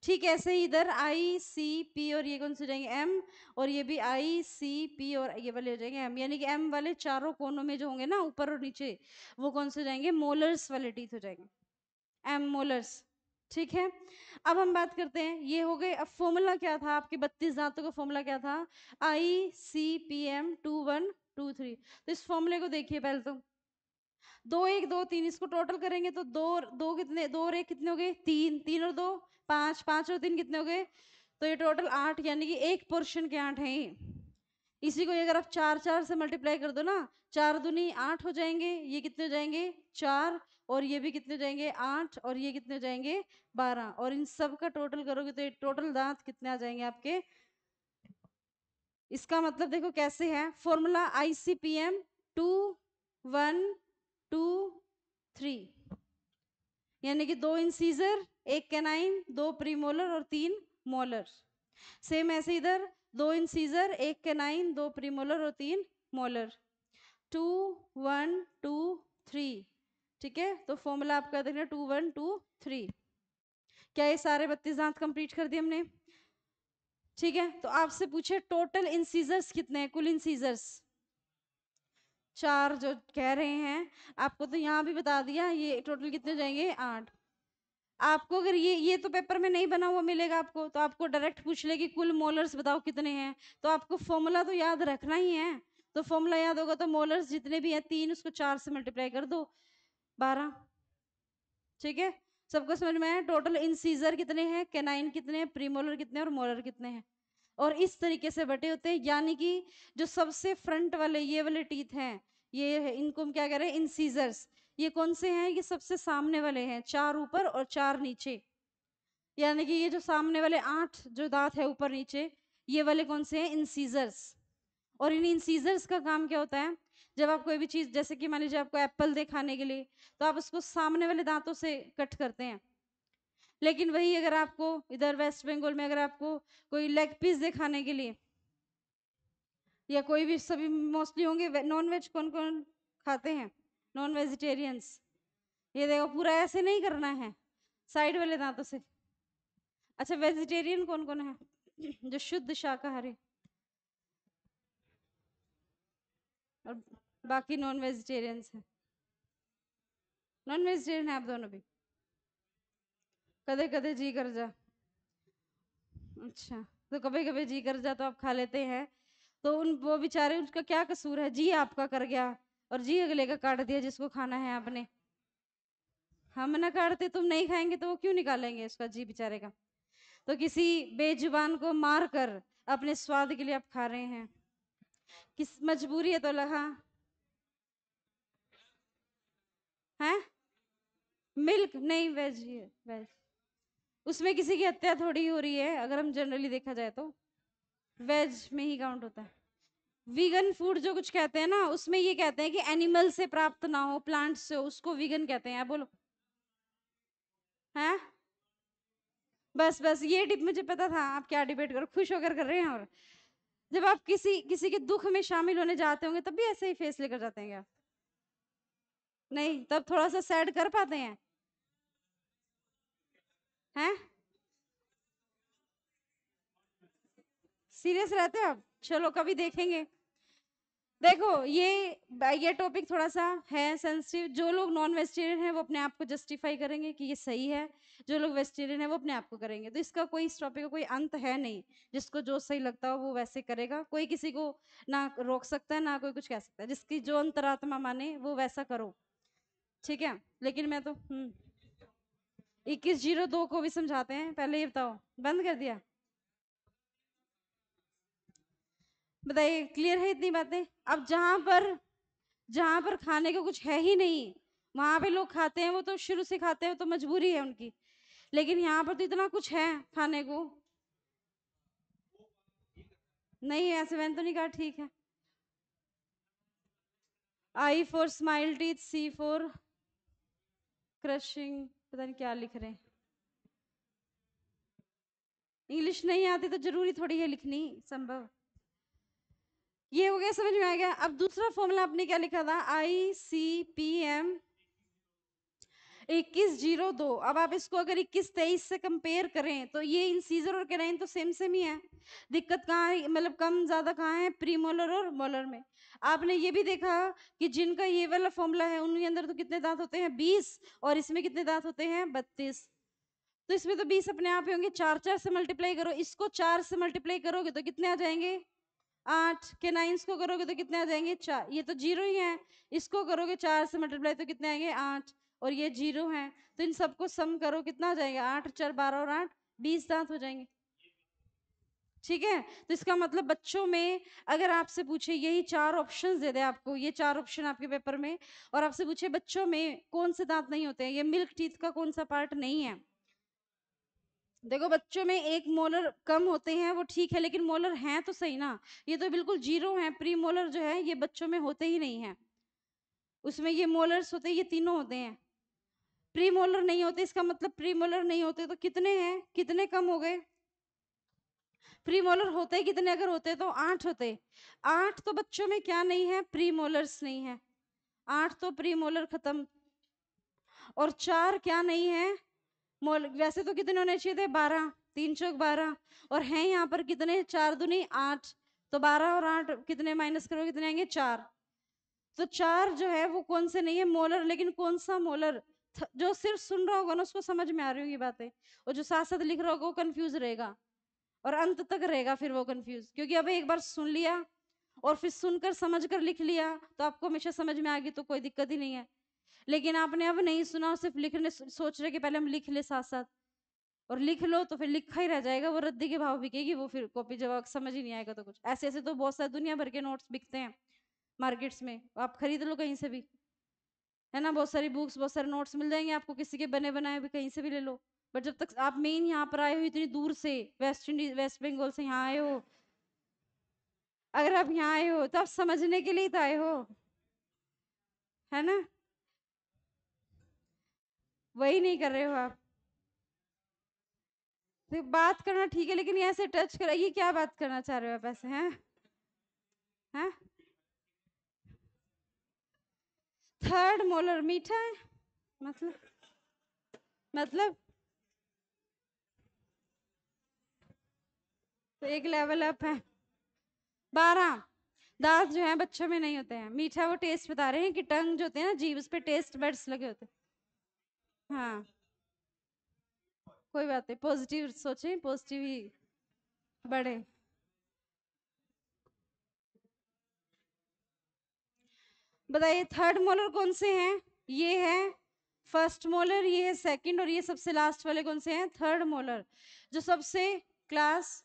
ठीक ऐसे ही इधर आई सी पी और ये कौन से हो जाएंगे? एम, और ये भी आई सी पी और ये वाले हो जाएंगे एम, यानी कि एम वाले चारों कोनों में जो होंगे ना ऊपर और नीचे, वो कौन से हो जाएंगे? मोलर्स वाले टीथ हो जाएंगे, एम मोलर्स। ठीक है, अब हम बात करते हैं, ये हो गए। अब फॉर्मूला क्या था आपके 32 दांतों का? फॉर्मूला क्या था? आई सी पी एम 2 1 2 3। तो इस फॉर्मूले को देखिए पहले तो, 2 1 2 3, इसको टोटल करेंगे तो दो दो कितने, 2 और 1 कितने हो गए? 3, 3 और 2 5, 5 और 3 कितने हो गए? तो ये टोटल 8, यानी कि एक पोर्शन के 8 हैं ये। इसी को अगर आप 4 4 से मल्टीप्लाई कर दो ना, 4 दूनी 8 हो जाएंगे, ये कितने हो जाएंगे 4, और ये भी कितने हो जाएंगे 8, और ये कितने हो जाएंगे 12, और इन सब का टोटल करोगे तो ये टोटल दांत कितने आ जाएंगे आपके। इसका मतलब देखो कैसे है फॉर्मूला, ICPM 2 1 2 3, यानी कि 2 इंसीजर, 1 कैनाइन, 2 प्रीमोलर और 3 मोलर। सेम ऐसे इधर 2 इंसीजर, 1 कैनाइन, 2 प्रीमोलर और 3 मोलर। 2 1 2 3, ठीक है। तो फॉर्मूला आपका देखना 2 1 2 3। क्या ये सारे 32 दांत कंप्लीट कर दिए हमने? ठीक है। तो आपसे पूछे टोटल इंसीजर्स कितने हैं, कुल इंसीजर्स 4 जो कह रहे हैं आपको, तो यहाँ भी बता दिया, ये टोटल कितने हो जाएंगे 8। आपको अगर ये तो पेपर में नहीं बना हुआ मिलेगा आपको, तो आपको डायरेक्ट पूछ ले कि कुल मोलर्स बताओ कितने हैं, तो आपको फॉर्मूला तो याद रखना ही है। तो फॉर्मूला याद होगा तो मोलर्स जितने भी हैं 3, उसको 4 से मल्टीप्लाई कर दो 12। ठीक है, सबको समझ में आया? टोटल इंसीजर कितने हैं, कैनाइन कितने हैं, प्रीमोलर कितने हैं और मोलर कितने हैं, और इस तरीके से बटे होते हैं। यानी कि जो सबसे फ्रंट वाले ये वाले टीथ हैं, ये इनको हम क्या कह रहे हैं इंसीजर्स। ये कौन से हैं? ये सबसे सामने वाले हैं, 4 ऊपर और 4 नीचे। यानी कि ये जो सामने वाले 8 जो दांत है ऊपर नीचे, ये वाले कौन से हैं? इंसीजर्स। और इन इंसीजर्स का काम क्या होता है? जब आप कोई भी चीज, जैसे कि मान लीजिए आपको एप्पल दे खाने के लिए, तो आप उसको सामने वाले दांतों से कट करते हैं। लेकिन वही अगर आपको इधर वेस्ट बंगाल में अगर आपको कोई लेग पीस दे खाने के लिए, या कोई भी, सभी मोस्टली होंगे नॉन वेज, कौन कौन खाते हैं नॉन वेजिटेरियंस, ये देखो पूरा ऐसे नहीं करना है, साइड वाले दांतों से। अच्छा, वेजिटेरियन कौन कौन है? जो शुद्ध शाकाहारी, और बाकी नॉन वेजिटेरियंस हैं। नॉन वेजिटेरियन है आप दोनों भी? कदे कदे जी कर जा। अच्छा, तो कभी कभी जी कर जा तो आप खा लेते हैं। तो उन वो बेचारे, उसका क्या कसूर है? जी आपका कर गया और जी अगले का काट दिया जिसको खाना है आपने। हम ना काटते, तुम नहीं खाएंगे तो वो क्यों निकालेंगे उसका जी बेचारे का? तो किसी बेजुबान को मार कर अपने स्वाद के लिए आप खा रहे हैं, किस मजबूरी है तो लगा है। मिल्क नहीं, वेज ही है, वेज। उसमें किसी की हत्या थोड़ी हो रही है, अगर हम जनरली देखा जाए तो वेज में ही काउंट होता है। वीगन फूड जो कुछ कहते हैं ना, उसमें ये कहते हैं कि एनिमल से प्राप्त ना हो, प्लांट से हो, उसको वीगन कहते हैं। बोलो हैं? बस बस ये डिप मुझे पता था आप क्या डिबेट करो, खुश होकर कर रहे हैं। और जब आप किसी किसी के दुख में शामिल होने जाते होंगे तब भी ऐसे ही फेस लेकर जाते हैं क्या? नहीं, तब थोड़ा सा सैड कर पाते हैं? हैं? सीरियस रहते हो आप? चलो कभी देखेंगे। देखो ये टॉपिक थोड़ा सा है सेंसिटिव। जो लोग नॉन वेजिटेरियन है वो अपने आप को जस्टिफाई करेंगे कि ये सही है, जो लोग वेजिटेरियन है वो अपने आप को करेंगे। तो इसका कोई, इस टॉपिक का कोई अंत है नहीं। जिसको जो सही लगता हो वो वैसे करेगा, कोई किसी को ना रोक सकता है ना कोई कुछ कह सकता है। जिसकी जो अंतरात्मा माने वो वैसा करो, ठीक है। लेकिन मैं तो 2102 को भी समझाते हैं। पहले ये बताओ, बंद कर दिया? बताइए, क्लियर है इतनी बातें? अब जहां पर खाने को कुछ है ही नहीं, वहां पे लोग खाते हैं, वो तो शुरू से खाते हैं, तो मजबूरी है उनकी। लेकिन यहाँ पर तो इतना कुछ है खाने को। नहीं, ऐसे मैंने तो नहीं कहा, ठीक है। I for smile teeth, C for crushing, पता नहीं क्या लिख रहे हैं। इंग्लिश नहीं आती तो जरूरी थोड़ी है लिखनी, संभव। ये हो गया, समझ में आ गया? अब दूसरा फॉर्मूला आपने क्या लिखा था? ICPM 2102। अब आप इसको अगर 2123 से कंपेयर करें तो ये इंसीजर और कैनाइन तो सेम सेम ही है। दिक्कत कहाँ है, मतलब कम ज्यादा कहाँ है? प्रीमोलर और मोलर में। आपने ये भी देखा कि जिनका ये वाला फॉर्मूला है उनके अंदर तो कितने दांत होते हैं? 20। और इसमें कितने दांत होते हैं? 32। तो इसमें तो 20 अपने आप ही होंगे। 4 4 से मल्टीप्लाई करो, इसको 4 से मल्टीप्लाई करोगे तो कितने आ जाएंगे? 8 के 9 को करोगे तो कितने आ जाएंगे? 4। ये तो जीरो ही है। इसको करोगे 4 से मल्टीप्लाई तो कितने आएंगे? 8। और ये जीरो है, तो इन सबको सम करो, कितना आ जाएगा? 8 4 12 और 8 20 दांत हो जाएंगे। ठीक है, तो इसका मतलब बच्चों में अगर आपसे पूछे यही 4 ऑप्शंस दे दे आपको, ये 4 ऑप्शन आपके पेपर में, और आपसे पूछे बच्चों में कौन से दांत नहीं होते हैं, ये मिल्क टीथ का कौन सा पार्ट नहीं है। देखो बच्चों में 1 मोलर कम होते हैं वो ठीक है, लेकिन मोलर हैं तो सही ना, ये तो बिल्कुल जीरो है। प्री मोलर जो है ये बच्चों में होते ही नहीं है, उसमें ये मोलर्स होते हैं, ये तीनों होते हैं। प्री मोलर नहीं होते, इसका मतलब प्री मोलर नहीं होते तो कितने हैं, कितने कम हो गए। प्री मोलर होते कितने, अगर होते तो 8 होते। 8 तो बच्चों में क्या नहीं है, प्री मोलर्स नहीं है, 8 तो प्री मोलर खत्म। और 4 क्या नहीं है, मोल वैसे तो कितने होने चाहिए थे, 12, 3 चौक 12, और हैं यहाँ पर कितने, 4 दूनी 8, तो 12 और 8 कितने माइनस करो, कितने आएंगे, 4। तो 4 जो है वो कौन से नहीं है, मोलर। लेकिन कौन सा मोलर, जो सिर्फ सुन रहा होगा ना उसको समझ में आ रही होगी बातें, और जो साथ साथ लिख रहा होगा वो कंफ्यूज रहेगा, और अंत तक रहेगा फिर वो कंफ्यूज, क्योंकि अब एक बार सुन लिया और फिर सुनकर समझ कर लिख लिया तो आपको हमेशा समझ में आ गई तो कोई दिक्कत ही नहीं है। लेकिन आपने अब नहीं सुना और सिर्फ लिखने सोच रहे कि पहले हम लिख ले साथ साथ, और लिख लो तो फिर लिखा ही रह जाएगा, वो रद्दी के भाव बिकेगी वो, फिर कॉपी जब समझ ही नहीं आएगा तो कुछ। ऐसे ऐसे तो बहुत सारे दुनिया भर के नोट्स बिकते हैं मार्केट्स में, आप खरीद लो कहीं से भी, है ना, बहुत सारी बुक्स, बहुत सारे नोट्स मिल जाएंगे आपको, किसी के बने बनाए भी कहीं से भी ले लो। बट जब तक आप मेन यहाँ पर आए हो इतनी दूर से, वेस्ट इंडीज वेस्ट बंगाल से यहाँ आए हो, अगर आप यहाँ आए हो तो आप समझने के लिए तो आए हो, है ना, वही नहीं कर रहे हो आप। तो बात करना ठीक है, लेकिन ये ऐसे टच कर, ये क्या बात करना चाह रहे हो आप ऐसे, हैं हैं। थर्ड मोलर मीठा है, मतलब तो एक लेवल अप है। 12 दांत जो है बच्चों में नहीं होते हैं, मीठा वो टेस्ट बता रहे हैं कि टंग जो होते हैं ना, जीभ उस पे टेस्ट बड्स लगे होते हैं। हाँ, कोई बात नहीं, पॉजिटिव सोचें, पॉजिटिव ही बढ़े। बताइए थर्ड मोलर कौन से हैं, ये है फर्स्ट मोलर, ये है सेकंड, और ये सबसे लास्ट वाले कौन से हैं, थर्ड मोलर। जो सबसे क्लास,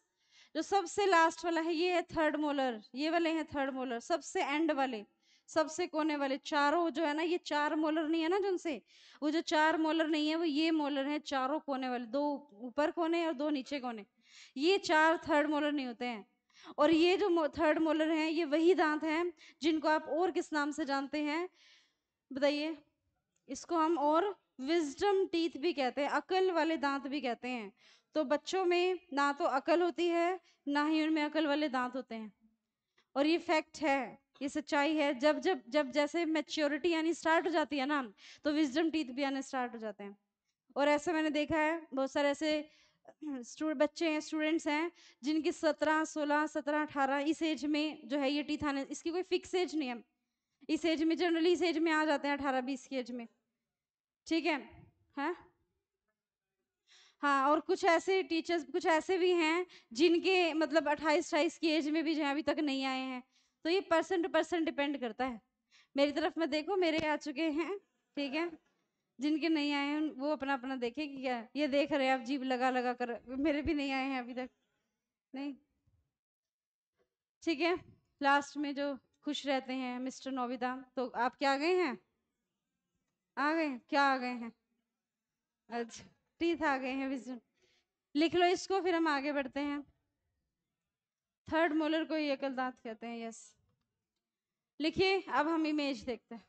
जो सबसे लास्ट वाला है ये है थर्ड मोलर, ये वाले हैं थर्ड मोलर, सबसे एंड वाले, सबसे कोने वाले चारों जो है ना, ये 4 मोलर नहीं है ना जिनसे, वो जो 4 मोलर नहीं है वो ये मोलर है, चारों कोने वाले, 2 ऊपर कोने और 2 नीचे कोने, ये 4 थर्ड मोलर नहीं होते हैं। और ये जो थर्ड मोलर हैं ये वही दांत हैं जिनको आप और किस नाम से जानते हैं, बताइए। इसको हम और विजडम टीथ भी कहते हैं, अकल वाले दांत भी कहते हैं। तो बच्चों में ना तो अकल होती है, ना ही उनमें अकल वाले दांत होते हैं, और ये फैक्ट है, ये सच्चाई है। जब जब जब जैसे मैच्योरिटी आनी स्टार्ट हो जाती है ना, तो विजडम टीथ भी आने स्टार्ट हो जाते हैं। और ऐसा मैंने देखा है, बहुत सारे ऐसे बच्चे हैं, स्टूडेंट्स हैं, जिनकी 17 16 17 18 इस एज में जो है ये टीथ आने, इसकी कोई फिक्स एज नहीं है, इस एज में जनरली इस एज में आ जाते हैं, 18 20 की एज में, ठीक है। हाँ हाँ, और कुछ ऐसे टीचर्स, कुछ ऐसे भी हैं जिनके मतलब 28 28 की एज में भी जो है अभी तक नहीं आए हैं। तो ये पर्सन टू पर्सन डिपेंड करता है। मेरी तरफ में देखो, मेरे आ चुके हैं, ठीक है, जिनके नहीं आए हैं वो अपना अपना देखे कि क्या, ये देख रहे हैं आप जीभ लगा लगा कर, मेरे भी नहीं आए हैं अभी तक, नहीं, ठीक है। लास्ट में जो खुश रहते हैं मिस्टर नोबिता, तो आप क्या आ गए हैं, आ गए, क्या आ गए हैं, अच्छा टीथ आ गए हैं, विजडम, लिख लो इसको फिर हम आगे बढ़ते हैं। थर्ड मोलर को ही एकल दांत कहते हैं, यस। लिखिए, अब हम इमेज देखते हैं।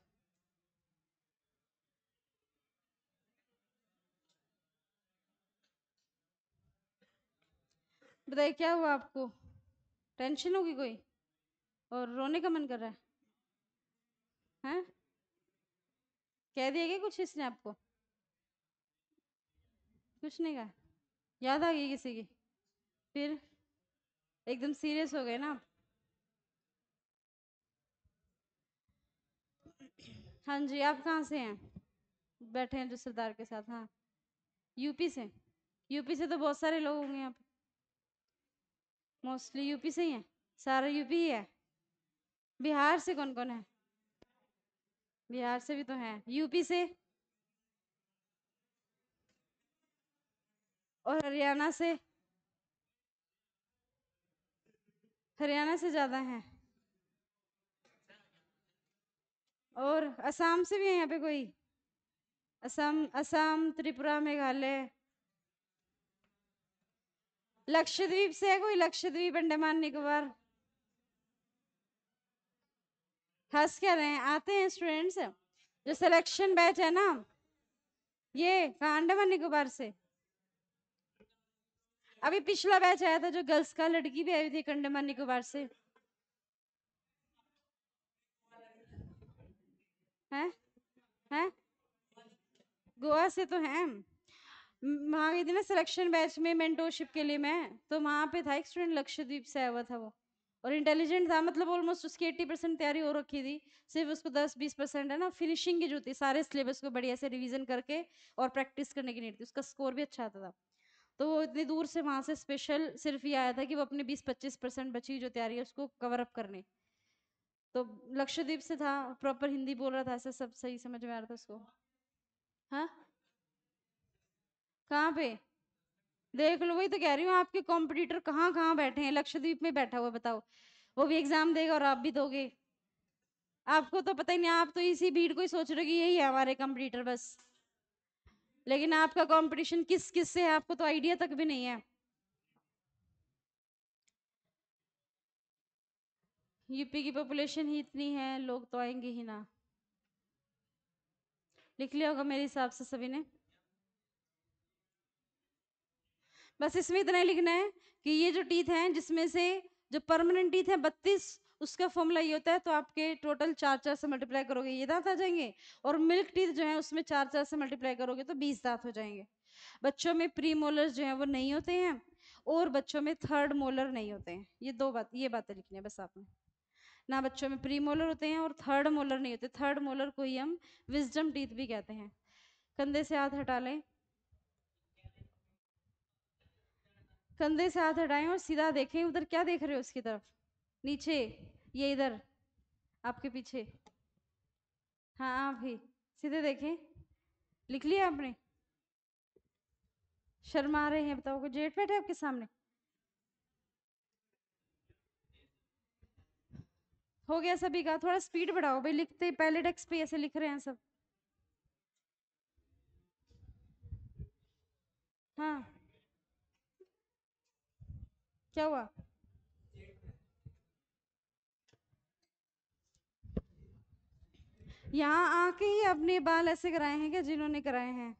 बताइए क्या हुआ आपको, टेंशन होगी कोई, और रोने का मन कर रहा है, हैं? कह दिया क्या कुछ इसने आपको, कुछ नहीं कहा, याद आ गई किसी की, फिर एकदम सीरियस हो गए ना आप? हाँ जी, आप कहाँ से हैं, बैठे हैं जो सरदार के साथ, हाँ, यूपी से। यूपी से तो बहुत सारे लोग होंगे यहाँ पे, मोस्टली यूपी से ही हैं, सारा यूपी ही है। बिहार से कौन कौन है, बिहार से भी तो है, यूपी से, और हरियाणा से, हरियाणा से ज्यादा हैं। और असम से भी है यहाँ पे कोई? असम, असम, त्रिपुरा, मेघालय। लक्षद्वीप से है कोई? लक्षद्वीप, अंडमान निकोबार। हंस क्या रहे हैं? आते हैं स्टूडेंट्स। जो सिलेक्शन बैच है ना, ये अंडमान निकोबार से। अभी पिछला बैच आया था जो गर्ल्स का, लड़की भी आई थी अंडमान निकोबार से। हैं? हैं? गोवा से तो हैं। वहां गई थी ना सिलेक्शन बैच में मेंटोरशिप के लिए मैं, तो वहां पे था एक स्टूडेंट लक्षद्वीप से आया हुआ था वो, और इंटेलिजेंट था, मतलब ऑलमोस्ट उसकी 80% तैयारी हो रखी थी, सिर्फ उसको 10-20% है ना फिनिशिंग की जो थी, सारे सिलेबस को बढ़िया से रिवीजन करके और प्रैक्टिस करने की नीड थी, उसका स्कोर भी अच्छा आता था। तो वो इतनी दूर से वहां से स्पेशल सिर्फ ये आया था कि वो अपने 20-25% बची जो तैयारी है उसको कवर अप करने। तो लक्षद्वीप से था, प्रॉपर हिंदी बोल रहा था, ऐसा सब सही समझ में आ रहा था उसको। हाँ, कहाँ पे? देख लो, वही तो कह रही हूँ, आपके कॉम्पिटिटर कहाँ कहाँ बैठे हैं, लक्षद्वीप में बैठा हुआ, बताओ। वो भी एग्जाम देगा और आप भी दोगे। आपको तो पता ही नहीं, आप तो इसी भीड़ को ही सोच रहे हो कि यही है हमारे कॉम्पिटिटर बस। लेकिन आपका कंपटीशन किस किस से है आपको तो आइडिया तक भी नहीं है। यूपी की पॉपुलेशन ही इतनी है, लोग तो आएंगे ही ना। लिख लिया होगा मेरे हिसाब से सभी ने। बस इसमें इतना ही लिखना है कि ये जो टीथ हैं, जिसमें से जो परमानेंट टीथ है 32, उसका फॉर्मूला ये होता है, तो आपके टोटल 4-4 से मल्टीप्लाई करोगे ये दांत आ जाएंगे, और मिल्क टीथ जो है उसमें 4-4 से मल्टीप्लाई करोगे तो 20 दांत हो जाएंगे। बच्चों में प्री मोलर जो है वो नहीं होते हैं, और बच्चों में थर्ड मोलर नहीं होते हैं। ये बातें लिखनी है बस आपने। ना बच्चों में प्री मोलर होते हैं और थर्ड मोलर नहीं होते। थर्ड मोलर को ही हम विजडम टीथ भी कहते हैं। कंधे से हाथ हटा लें, कंधे से हाथ हटाएं और सीधा देखें। उधर क्या देख रहे हो? उसकी तरफ, नीचे, ये इधर आपके पीछे। हाँ, आप ही सीधे देखें। लिख लिया आपने? शर्मा रहे हैं, बताओ, कोई जेठ पेट है आपके सामने? हो गया सभी का? थोड़ा स्पीड बढ़ाओ भाई, लिखते पहले डेस्क पे ऐसे लिख रहे हैं सब। हाँ, क्या हुआ? यहाँ आके ही अपने बाल ऐसे कराए हैं क्या जिन्होंने कराए हैं?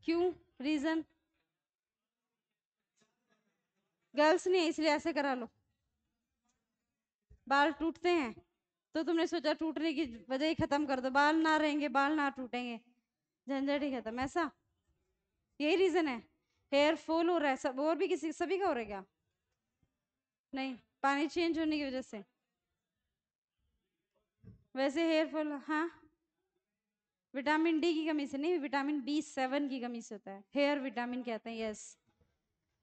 क्यों? रीजन? गर्ल्स नहीं है इसलिए ऐसे करा लो? बाल टूटते हैं तो तुमने सोचा टूटने की वजह ही खत्म कर दो, बाल ना रहेंगे, बाल ना टूटेंगे, झंझट ही खत्म, ऐसा? यही रीजन है? हेयर फॉल हो रहा है सब, और भी किसी सभी का हो रहा है क्या? नहीं, पानी चेंज होने की वजह से? वैसे हेयर फॉल, हाँ, विटामिन डी की कमी से नहीं, विटामिन B7 की कमी से होता है, हेयर विटामिन कहते हैं, यस।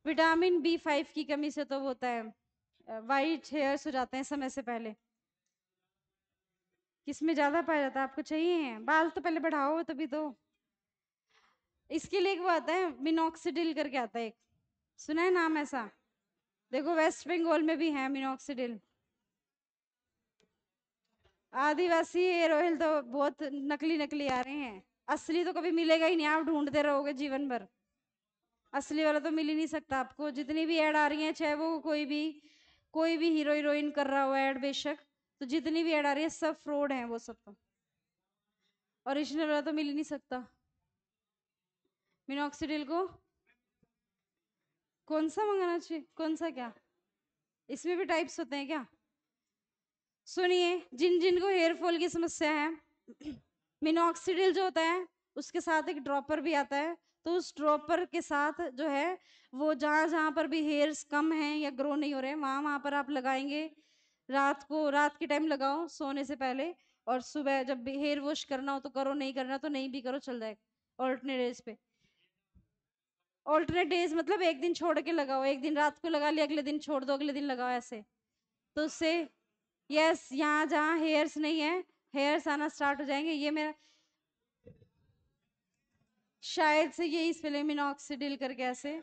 विटामिन B5 की कमी से तो वो होता है, वाइट हेयर्स हो जाते हैं समय से पहले। किसमें ज्यादा पाया जाता है? आपको चाहिए? बाल तो पहले बढ़ाओ तभी तो। इसके लिए एक वो आता है मिनॉक्सिडिल करके आता है एक, सुना है नाम ऐसा? देखो वेस्ट बंगाल में भी है मिनॉक्सिडिल। आदिवासी हेयर ऑयल तो बहुत नकली नकली आ रहे हैं, असली तो कभी मिलेगा ही नहीं, आप ढूंढते रहोगे जीवन भर। असली वाला तो मिल ही नहीं सकता आपको, जितनी भी ऐड आ रही है, चाहे वो कोई भी हीरो हीरोइन कर रहा हो ऐड बेशक, तो जितनी भी ऐड आ रही है सब फ्रॉड है वो सब तो। ओरिजिनल वाला तो मिल ही नहीं सकता। मिनॉक्सिडिल को कौन सा मंगाना चाहिए? कौन सा क्या? इसमें भी टाइप्स होते हैं क्या? सुनिए, जिन जिन को हेयर फॉल की समस्या है, मिनॉक्सिडिल जो होता है उसके साथ एक ड्रॉपर भी आता है, तो उस ड्रॉपर के साथ जो है वो जहां जहां पर भी हेयर्स कम हैं या ग्रो नहीं हो रहे वहां वहां पर आप लगाएंगे। रात के टाइम लगाओ सोने से पहले, और सुबह जब भी हेयर वॉश करना हो तो करो, नहीं करना तो नहीं भी करो, चल जाएगा ऑल्टरनेट डेज पे। ऑल्टरनेट डेज मतलब एक दिन छोड़ के लगाओ, एक दिन रात को लगा लिया, अगले दिन छोड़ दो, अगले दिन लगाओ, ऐसे। तो उससे, यस, यहाँ जहाँ हेयर्स नहीं है हेयर्स आना स्टार्ट हो जाएंगे। ये मेरा शायद से यही स्पेलिंग मिनॉक्सिडिल करके ऐसे,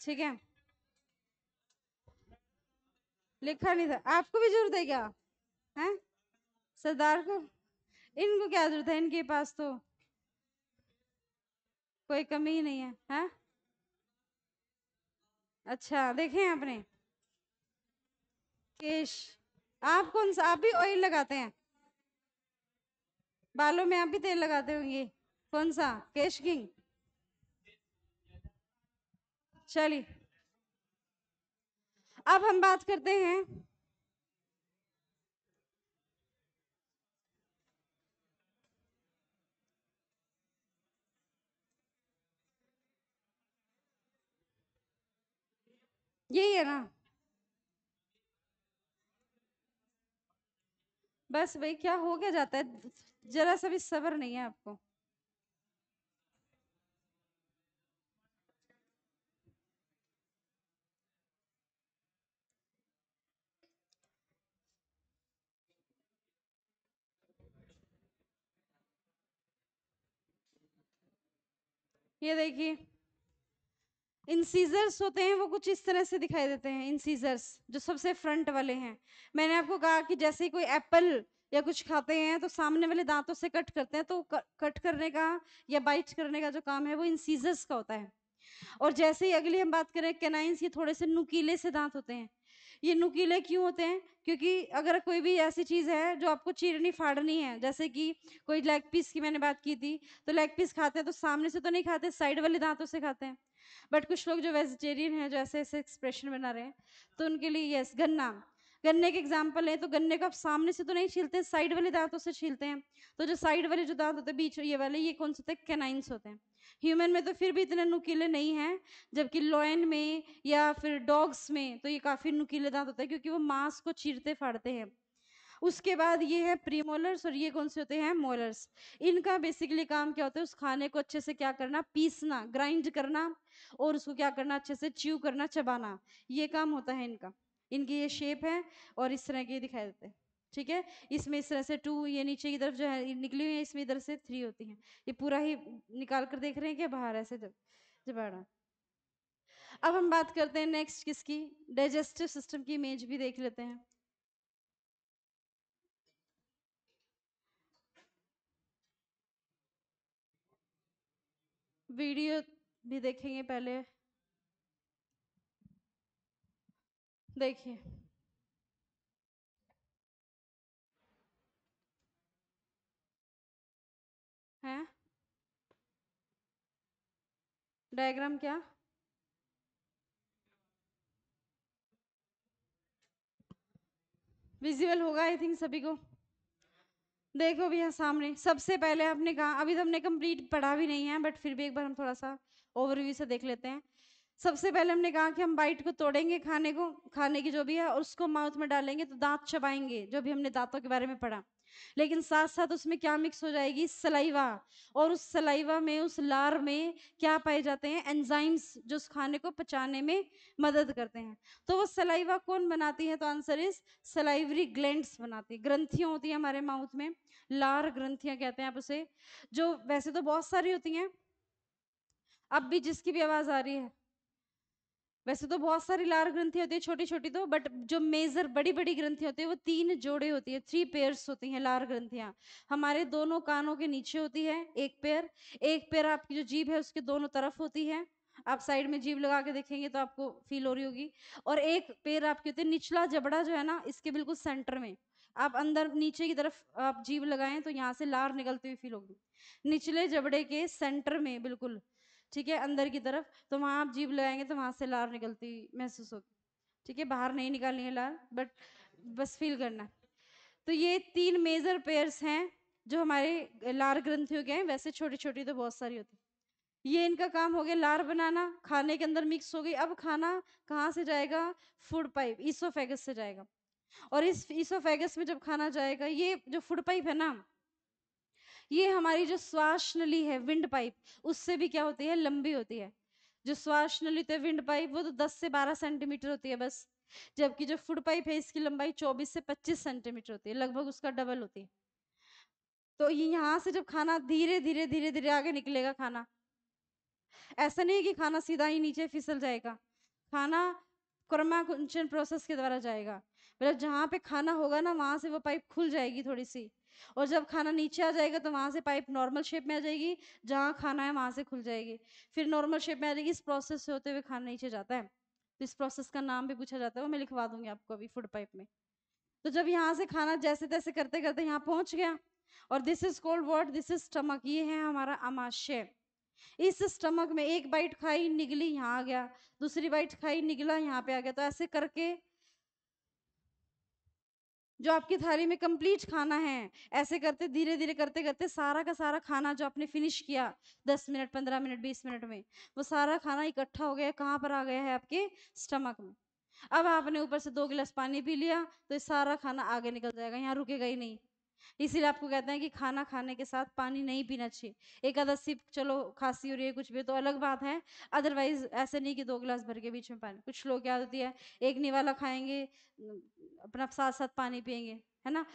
ठीक है। लिखा नहीं था, आपको भी जरूरत है क्या? है सरदार को? इनको क्या जरूरत है, इनके पास तो कोई कमी ही नहीं है। हैं? अच्छा, देखे आपने केश? आप कौन सा, आप भी ऑयल लगाते हैं बालों में? आप भी तेल लगाते होंगे? कौन सा? केश किंग? चलिए, अब हम बात करते हैं। यही है ना? बस भाई, क्या हो क्या जाता है, जरा सा भी सब्र नहीं है आपको। ये देखिए, इंसीजर्स होते हैं वो कुछ इस तरह से दिखाई देते हैं। इंसीजर्स जो सबसे फ्रंट वाले हैं, मैंने आपको कहा कि जैसे ही कोई एप्पल या कुछ खाते हैं तो सामने वाले दांतों से कट करते हैं, तो कट करने का या बाइट करने का जो काम है वो इंसीजर्स का होता है। और जैसे ही अगली हम बात करें कैनाइंस, ये थोड़े से नुकीले से दांत होते हैं। ये नुकीले क्यों होते हैं? क्योंकि अगर कोई भी ऐसी चीज है जो आपको चीरनी फाड़नी है, जैसे कि कोई लेग पीस की मैंने बात की थी, तो लेग पीस खाते हैं तो सामने से तो नहीं खाते, साइड वाले दांतों से खाते हैं। बट कुछ लोग जो वेजिटेरियन हैं, जो ऐसे ऐसे एक्सप्रेशन बना रहे हैं, तो उनके लिए यस, गन्ना, गन्ने के एग्जाम्पल है, तो गन्ने को आप सामने से तो नहीं छीलते, साइड वाले दांतों से छीलते हैं। तो जो साइड वाले जो दांत होते हैं, बीच ये वाले, ये कौन से होते हैं? कैनाइंस होते हैं। ह्यूमन में तो फिर भी इतने नुकीले नहीं हैं, जबकि लॉयन में या फिर डॉग्स में तो ये काफी नुकीले दांत होते हैं, क्योंकि वो मांस को चीरते फाड़ते हैं। उसके बाद ये है प्रीमोलर्स, और ये कौन से होते हैं? मोलर्स। इनका बेसिकली काम क्या होता है? उस खाने को अच्छे से क्या करना? पीसना, ग्राइंड करना, और उसको क्या करना? अच्छे से च्यू करना, चबाना। ये काम होता है इनका। इनकी ये शेप है और इस तरह के दिखाई देते हैं। ठीक है, इसमें इस तरह से टू, ये नीचे की तरफ जो है निकली हुई है, इसमें इधर से थ्री होती हैं। ये पूरा ही निकाल कर देख रहे हैं क्या बाहर ऐसे? जब जबाड़ा। अब हम बात करते हैं नेक्स्ट किसकी? डाइजेस्टिव सिस्टम की इमेज भी देख लेते हैं। वीडियो भी देखेंगे पहले। देखिए, है डायग्राम क्या? विजिबल होगा आई थिंक सभी को। देखो भैया, सामने सबसे पहले आपने कहा, अभी तो हमने कंप्लीट पढ़ा भी नहीं है, बट फिर भी एक बार हम थोड़ा सा ओवरव्यू से देख लेते हैं। सबसे पहले हमने कहा कि हम बाइट को तोड़ेंगे, खाने को, खाने की जो भी है, और उसको माउथ में डालेंगे तो दांत चबाएंगे, जो भी हमने दांतों के बारे में पढ़ा। लेकिन साथ साथ उसमें क्या मिक्स हो जाएगी? सलाइवा। और उस सलाइवा में, उस लार में क्या पाए जाते हैं? एंजाइम्स, जो उस खाने को पचाने में मदद करते हैं। तो वो सलाइवा कौन बनाती है? तो आंसर इज सलाइवरी ग्लैंड्स बनाती है। ग्रंथियां होती हैं हमारे माउथ में, लार ग्रंथियां कहते हैं आप उसे, जो वैसे तो बहुत सारी होती हैं। अब भी जिसकी भी आवाज आ रही है, वैसे तो बहुत सारी लार ग्रंथि होती है, छोटी छोटी तो, बट जो मेजर बड़ी बड़ी ग्रंथि होती है वो तीन जोड़े होती है, थ्री पेयर्स होती हैं लार ग्रंथियां। हमारे दोनों कानों के नीचे होती है एक पेयर, एक पेयर आपकी जो जीभ है उसके दोनों तरफ होती है। आप साइड में जीभ लगा के देखेंगे तो आपको फील हो रही होगी। और एक पेयर आपकी होती है, निचला जबड़ा जो है ना, इसके बिल्कुल सेंटर में। आप अंदर नीचे की तरफ आप जीभ लगाएं तो यहाँ से लार निकलती हुई फील होगी, निचले जबड़े के सेंटर में बिल्कुल। ठीक है, अंदर की तरफ, तो वहां आप जीभ लगाएंगे तो वहां से लार निकलती महसूस होगी। ठीक है, बाहर नहीं निकालनी है लार, बट बस फील करना। तो ये तीन मेजर पेयर्स हैं जो हमारे लार ग्रंथियों के हैं, वैसे छोटी छोटी तो बहुत सारी होती। ये इनका काम हो गया लार बनाना, खाने के अंदर मिक्स हो गई। अब खाना कहाँ से जाएगा? फूड पाइप, ईसोफेगस से जाएगा। और इस ईसोफेगस में जब खाना जाएगा, ये जो फूड पाइप है ना, ये हमारी जो श्वास नली है, विंड पाइप, उससे भी क्या होती है? लंबी होती है। जो श्वास नली तो विंड पाइप, वो तो 10 से 12 सेंटीमीटर होती है बस। जबकि जो फूड पाइप है, इसकी लंबाई 24 से 25 सेंटीमीटर होती है, लगभग उसका डबल होती है। तो ये यहाँ से जब खाना धीरे धीरे धीरे धीरे आगे निकलेगा खाना, ऐसा नहीं है कि खाना सीधा ही नीचे फिसल जाएगा। खाना क्रमाकुंचन प्रोसेस के द्वारा जाएगा। मतलब जहाँ पे खाना होगा ना वहाँ से वो पाइप खुल जाएगी थोड़ी सी, और जब खाना नीचे आ जाएगा तो वहाँ से पाइप नॉर्मल शेप में आ जाएगी, जहाँ खाना है वहाँ से खुल जाएगी, फिर नॉर्मल शेप में आ जाएगी। इस प्रोसेस से होते हुए खाना नीचे जाता है। तो इस प्रोसेस का नाम भी पूछा जाता है, वो मैं लिखवा दूंगी आपको अभी फूड पाइप में। तो जब यहाँ से खाना जैसे तैसे करते करते यहाँ पहुंच गया, और this is called what, this is stomach, ये है हमारा आमाशय। इस स्टमक में एक बाइट खाई निगली यहाँ आ गया, दूसरी बाइट खाई निगला यहाँ पे आ गया। तो ऐसे करके जो आपकी थाली में कंप्लीट खाना है, ऐसे करते धीरे धीरे करते करते सारा का सारा खाना जो आपने फिनिश किया 10 मिनट 15 मिनट 20 मिनट में, वो सारा खाना इकट्ठा हो गया, कहाँ पर आ गया है, आपके स्टमक में। अब आपने ऊपर से 2 गिलास पानी पी लिया तो ये सारा खाना आगे निकल जाएगा, यहाँ रुकेगा ही नहीं। इसीलिए आपको कहते हैं कि खाना खाने के साथ पानी नहीं पीना चाहिए। एक आधा सिप चलो खांसी हो रही है कुछ भी तो अलग बात है, अदरवाइज ऐसे नहीं कि 2 गिलास भर के बीच में पानी। कुछ लोग क्या होती है, एक निवाला खाएंगे, अपना साथ साथ पानी पियेंगे, है ना।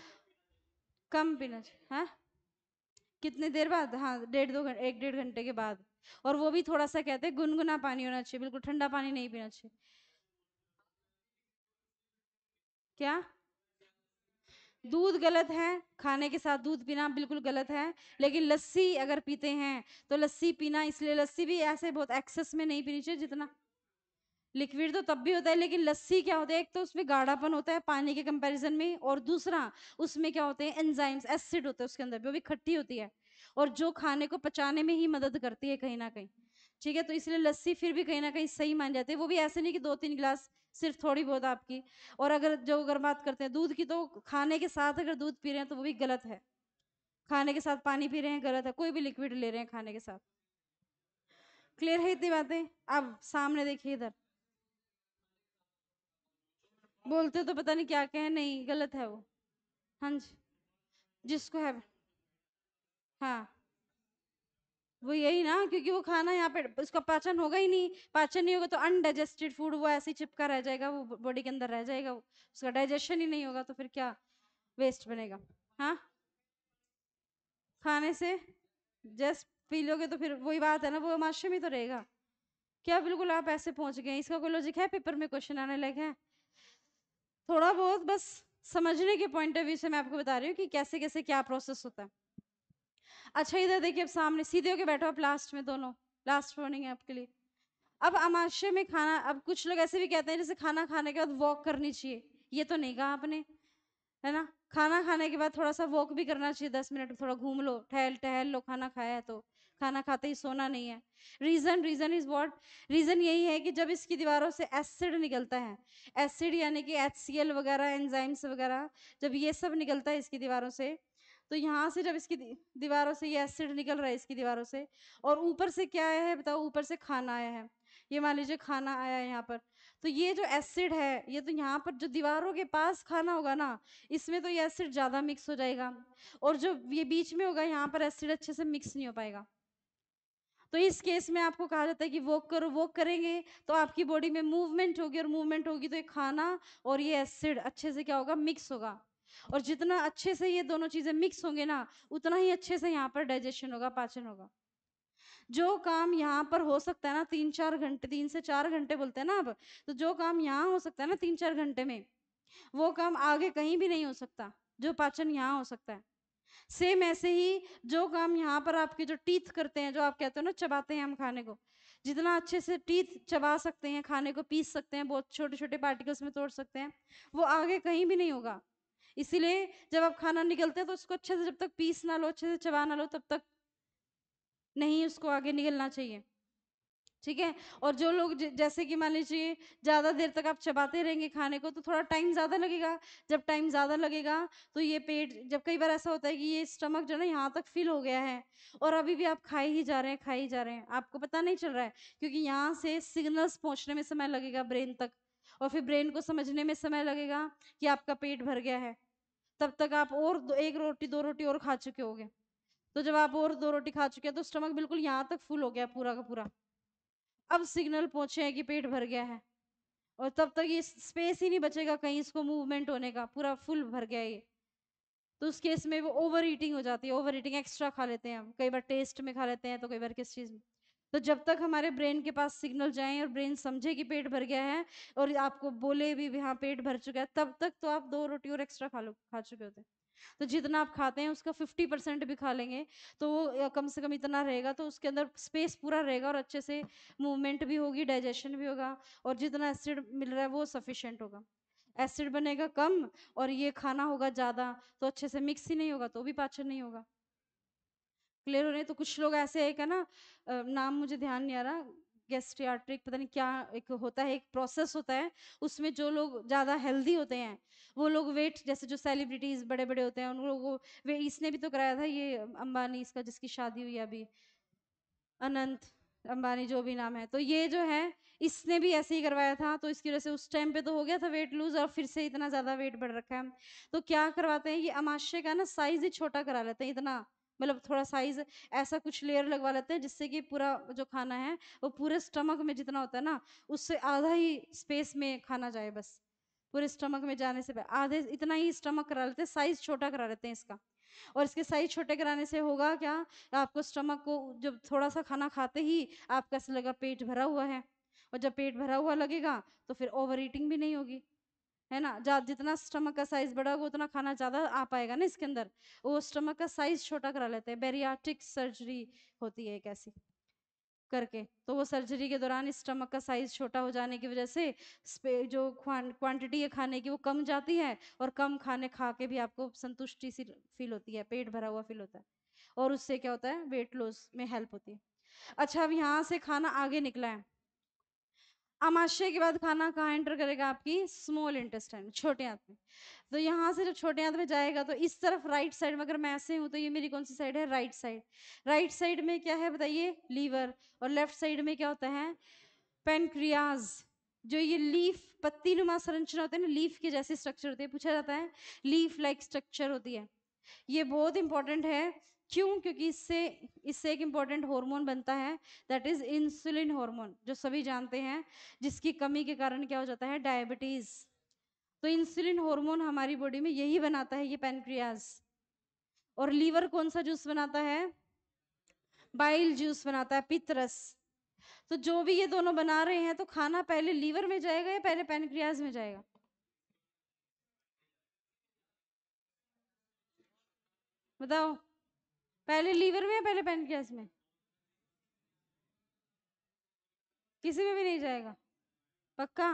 कम पीना चाहिए। हाँ, कितनी देर बाद, हाँ 1.5 2 घंटे, 1 1.5 घंटे के बाद। और वो भी थोड़ा सा कहते हैं गुनगुना पानी होना चाहिए, बिल्कुल ठंडा पानी नहीं पीना चाहिए। क्या? दूध गलत है, खाने के साथ दूध पीना बिल्कुल गलत है। लेकिन लस्सी अगर पीते हैं तो लस्सी पीना, इसलिए लस्सी भी ऐसे बहुत एक्सेस में नहीं पीनी चाहिए जितना। लिक्विड तो तब भी होता है, लेकिन लस्सी क्या होता है, एक तो उसमें गाढ़ापन होता है पानी के कंपैरिजन में, और दूसरा उसमें क्या होते हैं, एंजाइम्स, एसिड होते हैं उसके अंदर, वो भी खट्टी होती है, और जो खाने को पचाने में ही मदद करती है कहीं ना कहीं। ठीक है, तो इसलिए लस्सी फिर भी कहीं ना कहीं सही मान जाती है। वो भी ऐसे नहीं कि 2 3 गिलास, सिर्फ थोड़ी बहुत आपकी। और अगर बात करते हैं दूध की, तो खाने के साथ अगर दूध पी रहे हैं तो वो भी गलत है। खाने के साथ पानी पी रहे हैं गलत है, कोई भी लिक्विड ले रहे हैं खाने के साथ। क्लियर है इतनी बातें? अब सामने देखिए इधर, बोलते तो पता नहीं क्या क्या है, नहीं गलत है वो। हाँ जी, जिसको है। हाँ, वो यही ना, क्योंकि वो खाना यहाँ पे उसका पाचन होगा ही नहीं, पाचन नहीं होगा तो अनडाइजेस्टेड फूड वो ऐसे ही चिपका रह जाएगा, वो बॉडी के अंदर रह जाएगा, वो उसका डाइजेशन ही नहीं होगा, तो फिर क्या वेस्ट बनेगा। हाँ, खाने से जस्ट पी लोगे तो फिर वही बात है ना, वो माशे में तो रहेगा। क्या बिल्कुल आप ऐसे पहुंच गए, इसका कोई लॉजिक है, पेपर में क्वेश्चन आने लगे हैं। थोड़ा बहुत बस समझने के पॉइंट ऑफ व्यू से मैं आपको बता रही हूँ कि कैसे कैसे क्या प्रोसेस होता है। अच्छा इधर देखिए, अब सामने सीधे होके बैठो आप, लास्ट में दोनों, लास्ट वार्निंग है आपके लिए। अब आमाशय में खाना, अब कुछ लोग ऐसे भी कहते हैं जैसे खाना खाने के बाद वॉक करनी चाहिए, ये तो नहीं कहा आपने, है ना। खाना खाने के बाद थोड़ा सा वॉक भी करना चाहिए, 10 मिनट थोड़ा घूम लो, टहल टहल लो, खाना खाया है तो। खाना खाते ही सोना नहीं है। Reason, reason is what, reason यही है कि जब इसकी दीवारों से एसिड निकलता है, एसिड यानी कि HCl वगैरह, एंजाइम्स वगैरह, जब ये सब निकलता है इसकी दीवारों से, तो यहाँ से जब इसकी दीवारों से ये एसिड निकल रहा है इसकी दीवारों से, और ऊपर से क्या आया है बताओ, ऊपर से खाना आया है, ये मान लीजिए खाना आया है यहाँ पर, तो ये जो एसिड है ये तो यहाँ पर जो दीवारों के पास खाना होगा ना, इसमें तो ये एसिड ज्यादा मिक्स हो जाएगा, और जो ये बीच में होगा यहाँ पर एसिड अच्छे से मिक्स नहीं हो पाएगा। तो इस केस में आपको कहा जाता है कि वॉक करो, वॉक करेंगे तो आपकी बॉडी में मूवमेंट होगी, और मूवमेंट होगी तो ये खाना और ये एसिड अच्छे से क्या होगा, मिक्स होगा। और जितना अच्छे से ये दोनों चीजें मिक्स होंगे ना, उतना ही अच्छे से यहाँ पर डाइजेशन होगा, पाचन होगा। जो काम यहाँ पर हो सकता है ना 3 4 घंटे, 3 से 4 घंटे बोलते हैं ना अब, तो जो काम यहाँ हो सकता है ना 3 4 घंटे में, वो काम आगे कहीं भी नहीं हो सकता, जो पाचन यहाँ हो सकता है। सेम ऐसे ही जो काम यहाँ पर आपके जो टीथ करते हैं, जो आप कहते हो ना चबाते हैं हम खाने को, जितना अच्छे से टीथ चबा सकते हैं, खाने को पीस सकते हैं, बहुत छोटे छोटे पार्टिकल्स में तोड़ सकते हैं, वो आगे कहीं भी नहीं होगा। इसीलिए जब आप खाना निकलते हैं तो उसको अच्छे से जब तक पीस ना लो, अच्छे से चबा ना लो, तब तक नहीं उसको आगे निकलना चाहिए। ठीक है। और जो लोग जैसे कि मान लीजिए ज्यादा देर तक आप चबाते रहेंगे खाने को तो थोड़ा टाइम ज्यादा लगेगा। जब टाइम ज्यादा लगेगा तो ये पेट, जब कई बार ऐसा होता है कि ये स्टमक जो है ना यहाँ तक फिल हो गया है, और अभी भी आप खाए ही जा रहे हैं, खाए ही जा रहे हैं, आपको पता नहीं चल रहा है, क्योंकि यहाँ से सिग्नल्स पहुंचने में समय लगेगा ब्रेन तक, और फिर ब्रेन को समझने में समय लगेगा कि आपका पेट भर गया है। तब तक आप और एक रोटी 2 रोटी और खा चुके होगे। तो जब आप और 2 रोटी खा चुके हैं तो स्टमक बिल्कुल यहाँ तक फुल हो गया पूरा का पूरा। अब सिग्नल पहुंचे हैं कि पेट भर गया है, और तब तक ये स्पेस ही नहीं बचेगा कहीं इसको मूवमेंट होने का, पूरा फुल भर गया ये। तो उस केस में वो ओवर ईटिंग हो जाती है, ओवर ईटिंग, एक्स्ट्रा खा लेते हैं हम, कई बार टेस्ट में खा लेते हैं तो कई बार किस चीज में। तो जब तक हमारे ब्रेन के पास सिग्नल जाए और ब्रेन समझे कि पेट भर गया है और आपको बोले भी हाँ पेट भर चुका है, तब तक तो आप 2 रोटी और एक्स्ट्रा खा चुके होते हैं। तो जितना आप खाते हैं उसका 50% भी खा लेंगे तो वो कम से कम इतना रहेगा, तो उसके अंदर स्पेस पूरा रहेगा और अच्छे से मूवमेंट भी होगी, डाइजेशन भी होगा, और जितना एसिड मिल रहा है वो सफिशिएंट होगा। एसिड बनेगा कम और ये खाना होगा ज़्यादा, तो अच्छे से मिक्स ही नहीं होगा, तो भी पाचन नहीं होगा। क्लियर हो रहे हैं? तो कुछ लोग ऐसे एक है ना, नाम मुझे ध्यान नहीं आ रहा, गैस्ट्रियाट्रिक पता नहीं क्या एक होता है, एक प्रोसेस होता है, उसमें जो लोग ज़्यादा हेल्दी होते हैं वो लोग वेट, जैसे जो सेलिब्रिटीज बड़े बड़े होते हैं उन लोगों को वे, इसने भी तो कराया था ये अंबानी, इसका जिसकी शादी हुई है अभी, अनंत अंबानी जो भी नाम है, तो ये जो है इसने भी ऐसे ही करवाया था, तो इसकी वजह से उस टाइम पे तो हो गया था वेट लूज और फिर से इतना ज्यादा वेट बढ़ रखा है। तो क्या करवाते हैं ये अमाशय का ना साइज ही छोटा करा लेते हैं, इतना मतलब थोड़ा साइज ऐसा कुछ लेयर लगवा लेते हैं जिससे कि पूरा जो खाना है वो पूरे स्टमक में जितना होता है ना उससे आधा ही स्पेस में खाना जाए, बस पूरे स्टमक में जाने से आधे इतना ही स्टमक करा लेते हैं, साइज छोटा करा लेते हैं इसका। और इसके साइज छोटे कराने से होगा क्या, आपको स्टमक को जब थोड़ा सा खाना खाते ही आपका ऐसा लगा पेट भरा हुआ है, और जब पेट भरा हुआ लगेगा तो फिर ओवर ईटिंग भी नहीं होगी, है ना। जितना स्टमक का साइज बड़ा होगा उतना खाना ज्यादा आ पाएगा ना इसके अंदर, वो स्टमक का साइज छोटा करा लेते हैं, बेरियाट्रिक सर्जरी होती है एक ऐसी करके, तो वो सर्जरी के दौरान स्टमक का साइज छोटा हो जाने की वजह से जो क्वांटिटी है खाने की वो कम जाती है, और कम खाने खा के भी आपको संतुष्टि सी फील होती है, पेट भरा हुआ फील होता है, और उससे क्या होता है वेट लॉस में हेल्प होती है। अच्छा, अब यहाँ से खाना आगे निकला है, आमाशय के बाद खाना कहाँ एंटर करेगा, आपकी स्मॉल इंटेस्टाइन, छोटे आंत में। तो यहाँ से जब छोटे आंत में जाएगा तो इस तरफ राइट साइड में अगर मैं ऐसे हूँ तो ये मेरी कौन सी साइड है, राइट साइड। राइट साइड में क्या है बताइए, लीवर, और लेफ्ट साइड में क्या होता है, पेनक्रियाज। जो ये लीफ पत्ती नुमा संरचना होती है ना, लीफ के जैसे स्ट्रक्चर होती है, पूछा जाता है लीफ लाइक स्ट्रक्चर होती है, ये बहुत इंपॉर्टेंट है। क्यों? क्योंकि इससे इससे एक इंपॉर्टेंट हार्मोन बनता है, दैट इज इंसुलिन हार्मोन, जो सभी जानते हैं, जिसकी कमी के कारण क्या हो जाता है, डायबिटीज। तो इंसुलिन हार्मोन हमारी बॉडी में यही बनाता है, ये पैनक्रियाज। और लीवर कौन सा जूस बनाता है, बाइल जूस बनाता है, पित्त रस। तो जो भी ये दोनों बना रहे हैं, तो खाना पहले लीवर में जाएगा या पहले पैनक्रियाज में जाएगा, बताओ, पहले लीवर में या पहले पैनक्रियाज में, किसी में भी नहीं जाएगा, पक्का।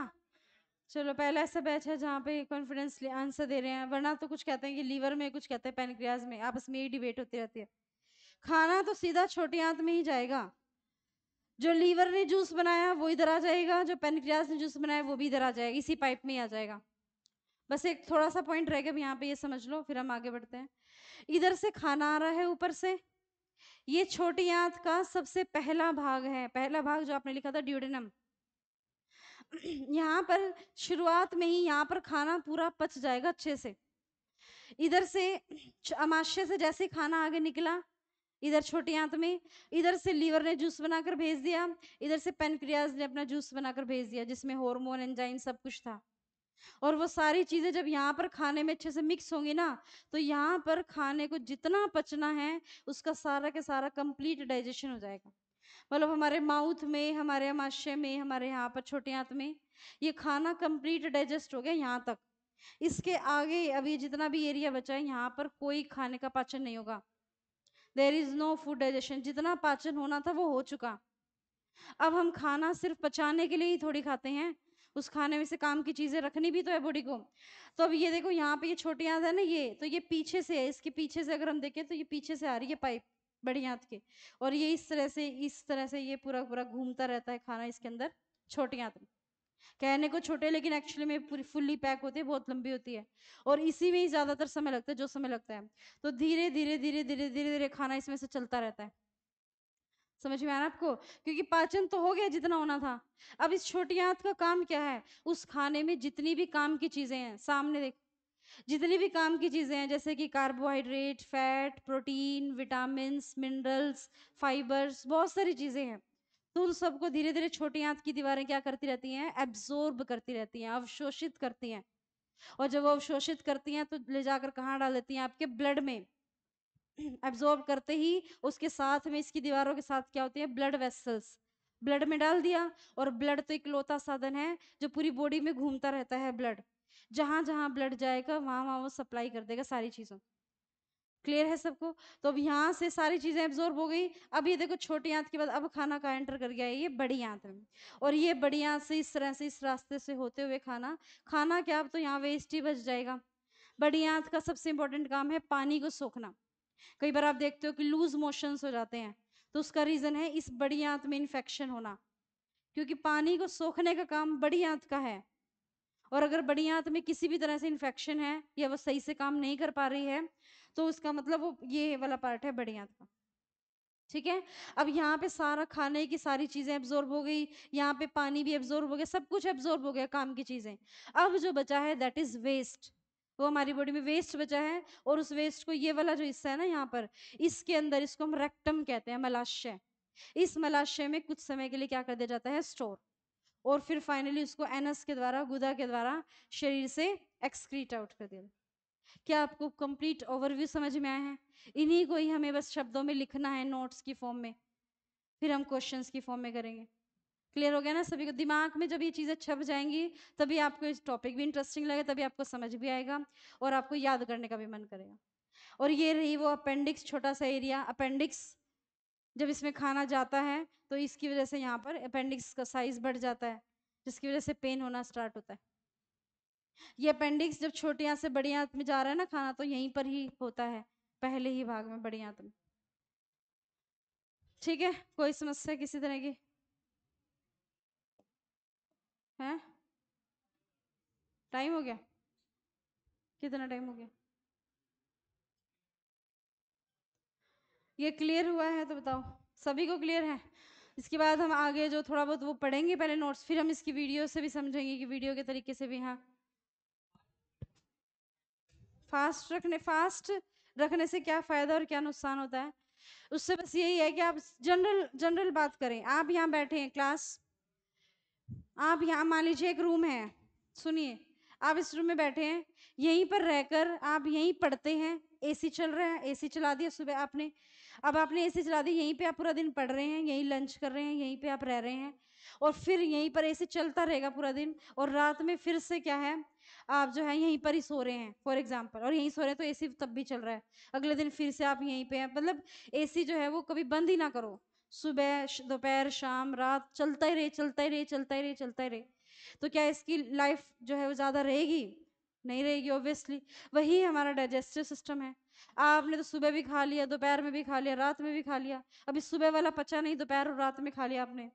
चलो पहला ऐसा बैच है जहाँ पे कॉन्फिडेंसली आंसर दे रहे हैं, वरना तो कुछ कहते हैं कि लीवर में, कुछ कहते हैं पैनक्रियाज में, आपस में यही डिबेट होती रहती है। खाना तो सीधा छोटी आंत में ही जाएगा, जो लीवर ने जूस बनाया वो इधर आ जाएगा, जो पैनक्रियाज ने जूस बनाया वो भी इधर आ जाएगा, इसी पाइप में ही आ जाएगा। बस एक थोड़ा सा पॉइंट रहेगा यहाँ पे, ये समझ लो, फिर हम आगे बढ़ते हैं। इधर से खाना आ रहा है ऊपर से, ये छोटी आंत का सबसे पहला भाग है, पहला भाग जो आपने लिखा था ड्यूडेनम। यहाँ पर शुरुआत में ही यहाँ पर खाना पूरा पच जाएगा अच्छे से। इधर से अमाशय से जैसे खाना आगे निकला, इधर छोटी आंत में, इधर से लीवर ने जूस बनाकर भेज दिया, इधर से पेनक्रियाज ने अपना जूस बनाकर भेज दिया, जिसमें हार्मोन एंजाइम सब कुछ था। और वो सारी चीजें जब यहाँ पर खाने में अच्छे से मिक्स होंगी ना, तो यहाँ पर खाने को जितना पचना है उसका सारा के सारा कंप्लीट डाइजेशन हो जाएगा। मतलब हमारे माउथ में, हमारे अमाशय में, हमारे यहाँ पर छोटे आंत में ये खाना कंप्लीट डाइजेस्ट हो गया यहाँ तक। इसके आगे अभी जितना भी एरिया बचा है यहाँ पर कोई खाने का पाचन नहीं होगा, there is no food digestion, जितना पाचन होना था वो हो चुका। अब हम खाना सिर्फ पचाने के लिए ही थोड़ी खाते हैं, उस खाने में से काम की चीजें रखनी भी तो है बॉडी को। तो अब ये देखो यहाँ पे ये छोटी आंत है ना, ये तो ये पीछे से है, इसके पीछे से अगर हम देखें तो ये पीछे से आ रही है पाइप बड़ी आंत के, और ये इस तरह से ये पूरा पूरा घूमता रहता है खाना इसके अंदर, छोटी आंत में। कहने को छोटे लेकिन एक्चुअली में पूरी फुल्ली पैक होती है, बहुत लंबी होती है, और इसी में ही ज्यादातर समय लगता है, जो समय लगता है। तो धीरे धीरे धीरे धीरे धीरे धीरे खाना इसमें से चलता रहता है। समझ में आ रहा है आपको? क्योंकि पाचन तो हो गया जितना होना था। अब इस छोटी आंत का काम क्या है, उस खाने में जितनी भी काम की चीजें हैं, सामने देख, जितनी भी काम की चीजें हैं जैसे कि carbohydrate, fat, protein, vitamin, minerals, fibres, बहुत सारी चीजें हैं, तो उन सबको धीरे धीरे छोटी आंत की दीवारें क्या करती रहती हैं, एब्जॉर्ब करती रहती हैं, अवशोषित करती हैं। और जब वो अवशोषित करती हैं तो ले जाकर कहाँ डाल देती हैं, आपके ब्लड में। एब्जॉर्ब करते ही उसके साथ में इसकी दीवारों के साथ क्या होती है, ब्लड वेसल्स, ब्लड में डाल दिया। और ब्लड तो इकलौता साधन है जो पूरी बॉडी में घूमता रहता है। ब्लड जहां जहां ब्लड जाएगा वहां वहां वो सप्लाई कर देगा सारी चीजों। क्लियर है सबको? तो अब यहाँ से सारी चीजें एब्जॉर्ब हो गई। अब ये देखो छोटी आंत के बाद अब खाना कहाँ एंटर कर गया है, ये बड़ी आंत में। और ये बड़ी आंत से इस तरह से इस रास्ते से होते हुए खाना, खाना क्या, अब तो यहाँ वेस्ट ही बच जाएगा। बड़ी आंत का सबसे इंपॉर्टेंट काम है पानी को सोखना। कई बार आप देखते हो कि लूज मोशंस हो जाते हैं, तो उसका रीजन है इस बड़ी आंत में इन्फेक्शन होना, क्योंकि पानी को सोखने का काम बड़ी आंत का है। और अगर बड़ी आंत में किसी भी तरह से इन्फेक्शन है या वो सही से काम नहीं कर पा रही है, तो उसका मतलब वो ये वाला पार्ट है बड़ी आंत का। ठीक है, अब यहाँ पे सारा खाने की सारी चीजें एब्जॉर्ब हो गई, यहाँ पे पानी भी एब्जॉर्ब हो गया, सब कुछ एब्जॉर्ब हो गया काम की चीजें। अब जो बचा है दैट इज वेस्ट, वो हमारी बॉडी में वेस्ट बचा है। और उस वेस्ट को, ये वाला जो हिस्सा है ना यहाँ पर, इसके अंदर, इसको हम रेक्टम कहते हैं, मलाशय। इस मलाशय में कुछ समय के लिए क्या कर दिया जाता है, स्टोर। और फिर फाइनली उसको एनस के द्वारा, गुदा के द्वारा शरीर से एक्सक्रीट आउट कर दिया। क्या आपको कंप्लीट ओवरव्यू समझ में आया है? इन्हीं को ही हमें बस शब्दों में लिखना है नोट्स की फॉर्म में, फिर हम क्वेश्चंस की फॉर्म में करेंगे। क्लियर हो गया ना सभी को? दिमाग में जब ये चीज़ें छप जाएंगी तभी आपको इस टॉपिक भी इंटरेस्टिंग लगे, तभी आपको समझ भी आएगा और आपको याद करने का भी मन करेगा। और ये रही वो अपेंडिक्स, छोटा सा एरिया अपेंडिक्स। जब इसमें खाना जाता है तो इसकी वजह से यहाँ पर अपेंडिक्स का साइज बढ़ जाता है, जिसकी वजह से पेन होना स्टार्ट होता है। ये अपेंडिक्स जब छोटी आंत से बड़ी आंत में जा रहा है ना खाना, तो यहीं पर ही होता है, पहले ही भाग में, बड़ी आंत में। ठीक है, कोई समस्या किसी तरह की है? टाइम हो गया? कितना टाइम हो गया? ये क्लियर हुआ है तो बताओ, सभी को क्लियर है? इसके बाद हम आगे जो थोड़ा बहुत वो पढ़ेंगे पहले नोट्स, फिर हम इसकी वीडियो से भी समझेंगे कि वीडियो के तरीके से भी। हाँ, फास्ट रखने से क्या फायदा और क्या नुकसान होता है, उससे बस यही है कि आप जनरल जनरल बात करें। आप यहाँ बैठे हैं क्लास, आप यहाँ मान लीजिए एक रूम है, सुनिए, आप इस रूम में बैठे हैं, यहीं पर रहकर आप यहीं पढ़ते हैं, एसी चल रहा है, एसी चला दिया सुबह आपने, अब आपने एसी चला दी, यहीं पे आप पूरा दिन पढ़ रहे हैं, यहीं लंच कर रहे हैं, यहीं पे आप रह रहे हैं, और फिर यहीं पर एसी चलता रहेगा पूरा दिन, और रात में फिर से क्या है, आप जो है यहीं पर ही सो रहे हैं फॉर एग्जाम्पल, और यहीं सो रहे हैं तो एसी तब भी चल रहा है, अगले दिन फिर से आप यहीं पे हैं। मतलब एसी जो है वो कभी बंद ही ना करो, सुबह दोपहर शाम रात चलता ही रहे, चलता ही रहे, चलता ही रहे, चलता ही रहे। तो क्या इसकी लाइफ जो है वो ज़्यादा रहेगी? नहीं रहेगी ऑब्वियसली। वही हमारा डाइजेस्टिव सिस्टम है। आपने तो सुबह भी खा लिया, दोपहर में भी खा लिया, रात में भी खा लिया, अभी सुबह वाला पचा नहीं, दोपहर और रात में खा लिया आपने,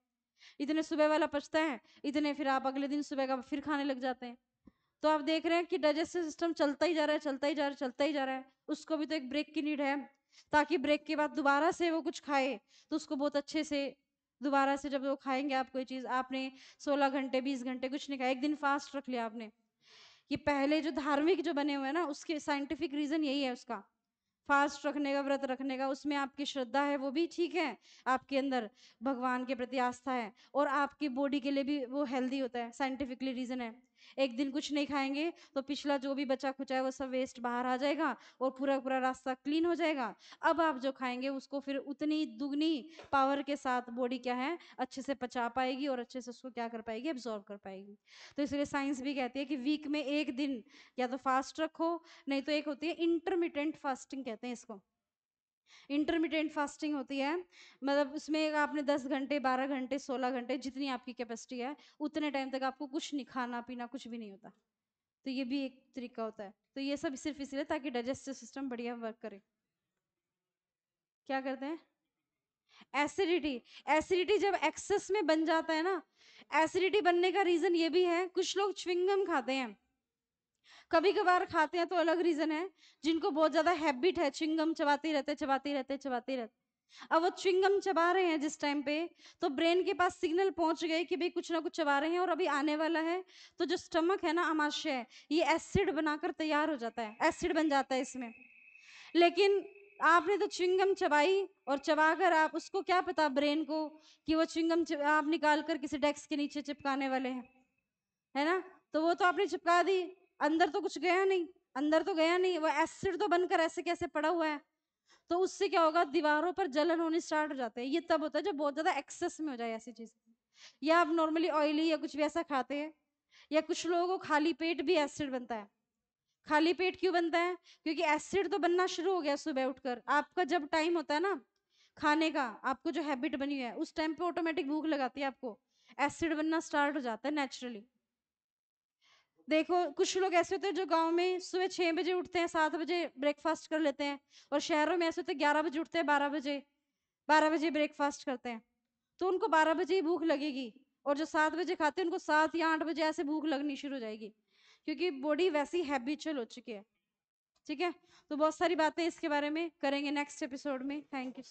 इतने सुबह वाला पचता है, इतने फिर आप अगले दिन सुबह का फिर खाने लग जाते हैं। तो आप देख रहे हैं कि डाइजेस्टिव सिस्टम चलता ही जा रहा है, चलता ही जा रहा है, चलता ही जा रहा है। उसको भी तो एक ब्रेक की नीड है, ताकि ब्रेक के बाद दोबारा से वो कुछ खाए तो उसको बहुत अच्छे से दोबारा से, जब वो खाएंगे आप कोई चीज़, आपने 16 घंटे 20 घंटे कुछ नहीं खाया, एक दिन फास्ट रख लिया आपने, ये पहले जो धार्मिक जो बने हुए हैं ना, उसके साइंटिफिक रीजन यही है उसका, फास्ट रखने का, व्रत रखने का, उसमें आपकी श्रद्धा है वो भी ठीक है, आपके अंदर भगवान के प्रति आस्था है, और आपकी बॉडी के लिए भी वो हेल्दी होता है, साइंटिफिकली रीजन है। एक दिन कुछ नहीं खाएंगे तो पिछला जो भी बचा खुचा है वो सब वेस्ट बाहर आ जाएगा और पूरा पूरा रास्ता क्लीन हो जाएगा। अब आप जो खाएंगे उसको फिर उतनी दुगनी पावर के साथ बॉडी क्या है, अच्छे से पचा पाएगी और अच्छे से उसको क्या कर पाएगी, एब्जॉर्ब कर पाएगी। तो इसलिए साइंस भी कहती है कि वीक में एक दिन या तो फास्ट रखो, नहीं तो एक होती है इंटरमिटेंट फास्टिंग कहते हैं इसको। इंटरमिटेंट फास्टिंग होती है, मतलब उसमें आपने 10 घंटे 12 घंटे 16 घंटे जितनी आपकी कैपेसिटी है उतने टाइम तक आपको कुछ नहीं खाना पीना, कुछ भी नहीं होता। तो ये भी एक तरीका होता है। तो ये सब सिर्फ इसलिए ताकि डाइजेस्टिव सिस्टम बढ़िया वर्क करे। क्या करते हैं? एसिडिटी, एसिडिटी जब एक्सेस में बन जाता है ना, एसिडिटी बनने का रीजन ये भी है, कुछ लोग च्युइंगम खाते हैं, कभी कभार खाते हैं तो अलग रीजन है, जिनको बहुत ज्यादा हैबिट है च्युइंगम चबाते रहते चबाते रहते चबाते रहते, अब वो च्युइंगम चबा रहे हैं जिस टाइम पे, तो ब्रेन के पास सिग्नल पहुंच गए कि भाई कुछ ना कुछ चबा रहे हैं और अभी आने वाला है, तो जो स्टमक है ना, आमाशय, ये एसिड बनाकर तैयार हो जाता है, एसिड बन जाता है इसमें। लेकिन आपने तो च्युइंगम चबाई, और चबाकर आप उसको क्या पता ब्रेन को कि वो च्युइंगम आप निकाल कर किसी डेस्क के नीचे चिपकाने वाले हैं, है ना? तो वो तो आपने चिपका दी, अंदर तो कुछ गया नहीं, अंदर तो गया नहीं, वो एसिड तो बनकर ऐसे कैसे पड़ा हुआ है, तो उससे क्या होगा, दीवारों पर जलन होनी स्टार्ट हो जाते हैं। ये तब होता है जब बहुत ज्यादा एक्सेस में हो जाए ऐसी चीज। या आप नॉर्मली ऑयली या कुछ भी ऐसा खाते हैं, या कुछ लोगों को खाली पेट भी एसिड बनता है। खाली पेट क्यों बनता है? क्योंकि एसिड तो बनना शुरू हो गया सुबह उठकर। आपका जब टाइम होता है ना खाने का, आपको जो हैबिट बनी हुई है उस टाइम पे ऑटोमेटिक भूख लगाती है आपको, एसिड बनना स्टार्ट हो जाता है नेचुरली। देखो कुछ लोग ऐसे होते हैं जो गांव में सुबह 6 बजे उठते हैं, 7 बजे ब्रेकफास्ट कर लेते हैं, और शहरों में ऐसे होते हैं 11 बजे उठते हैं, 12 बजे, 12 बजे ब्रेकफास्ट करते हैं। तो उनको 12 बजे ही भूख लगेगी, और जो 7 बजे खाते हैं उनको 7 या 8 बजे ऐसे भूख लगनी शुरू हो जाएगी, क्योंकि बॉडी वैसी हैबिचुअल हो चुकी है। ठीक है, तो बहुत सारी बातें इसके बारे में करेंगे नेक्स्ट एपिसोड में। Thank you.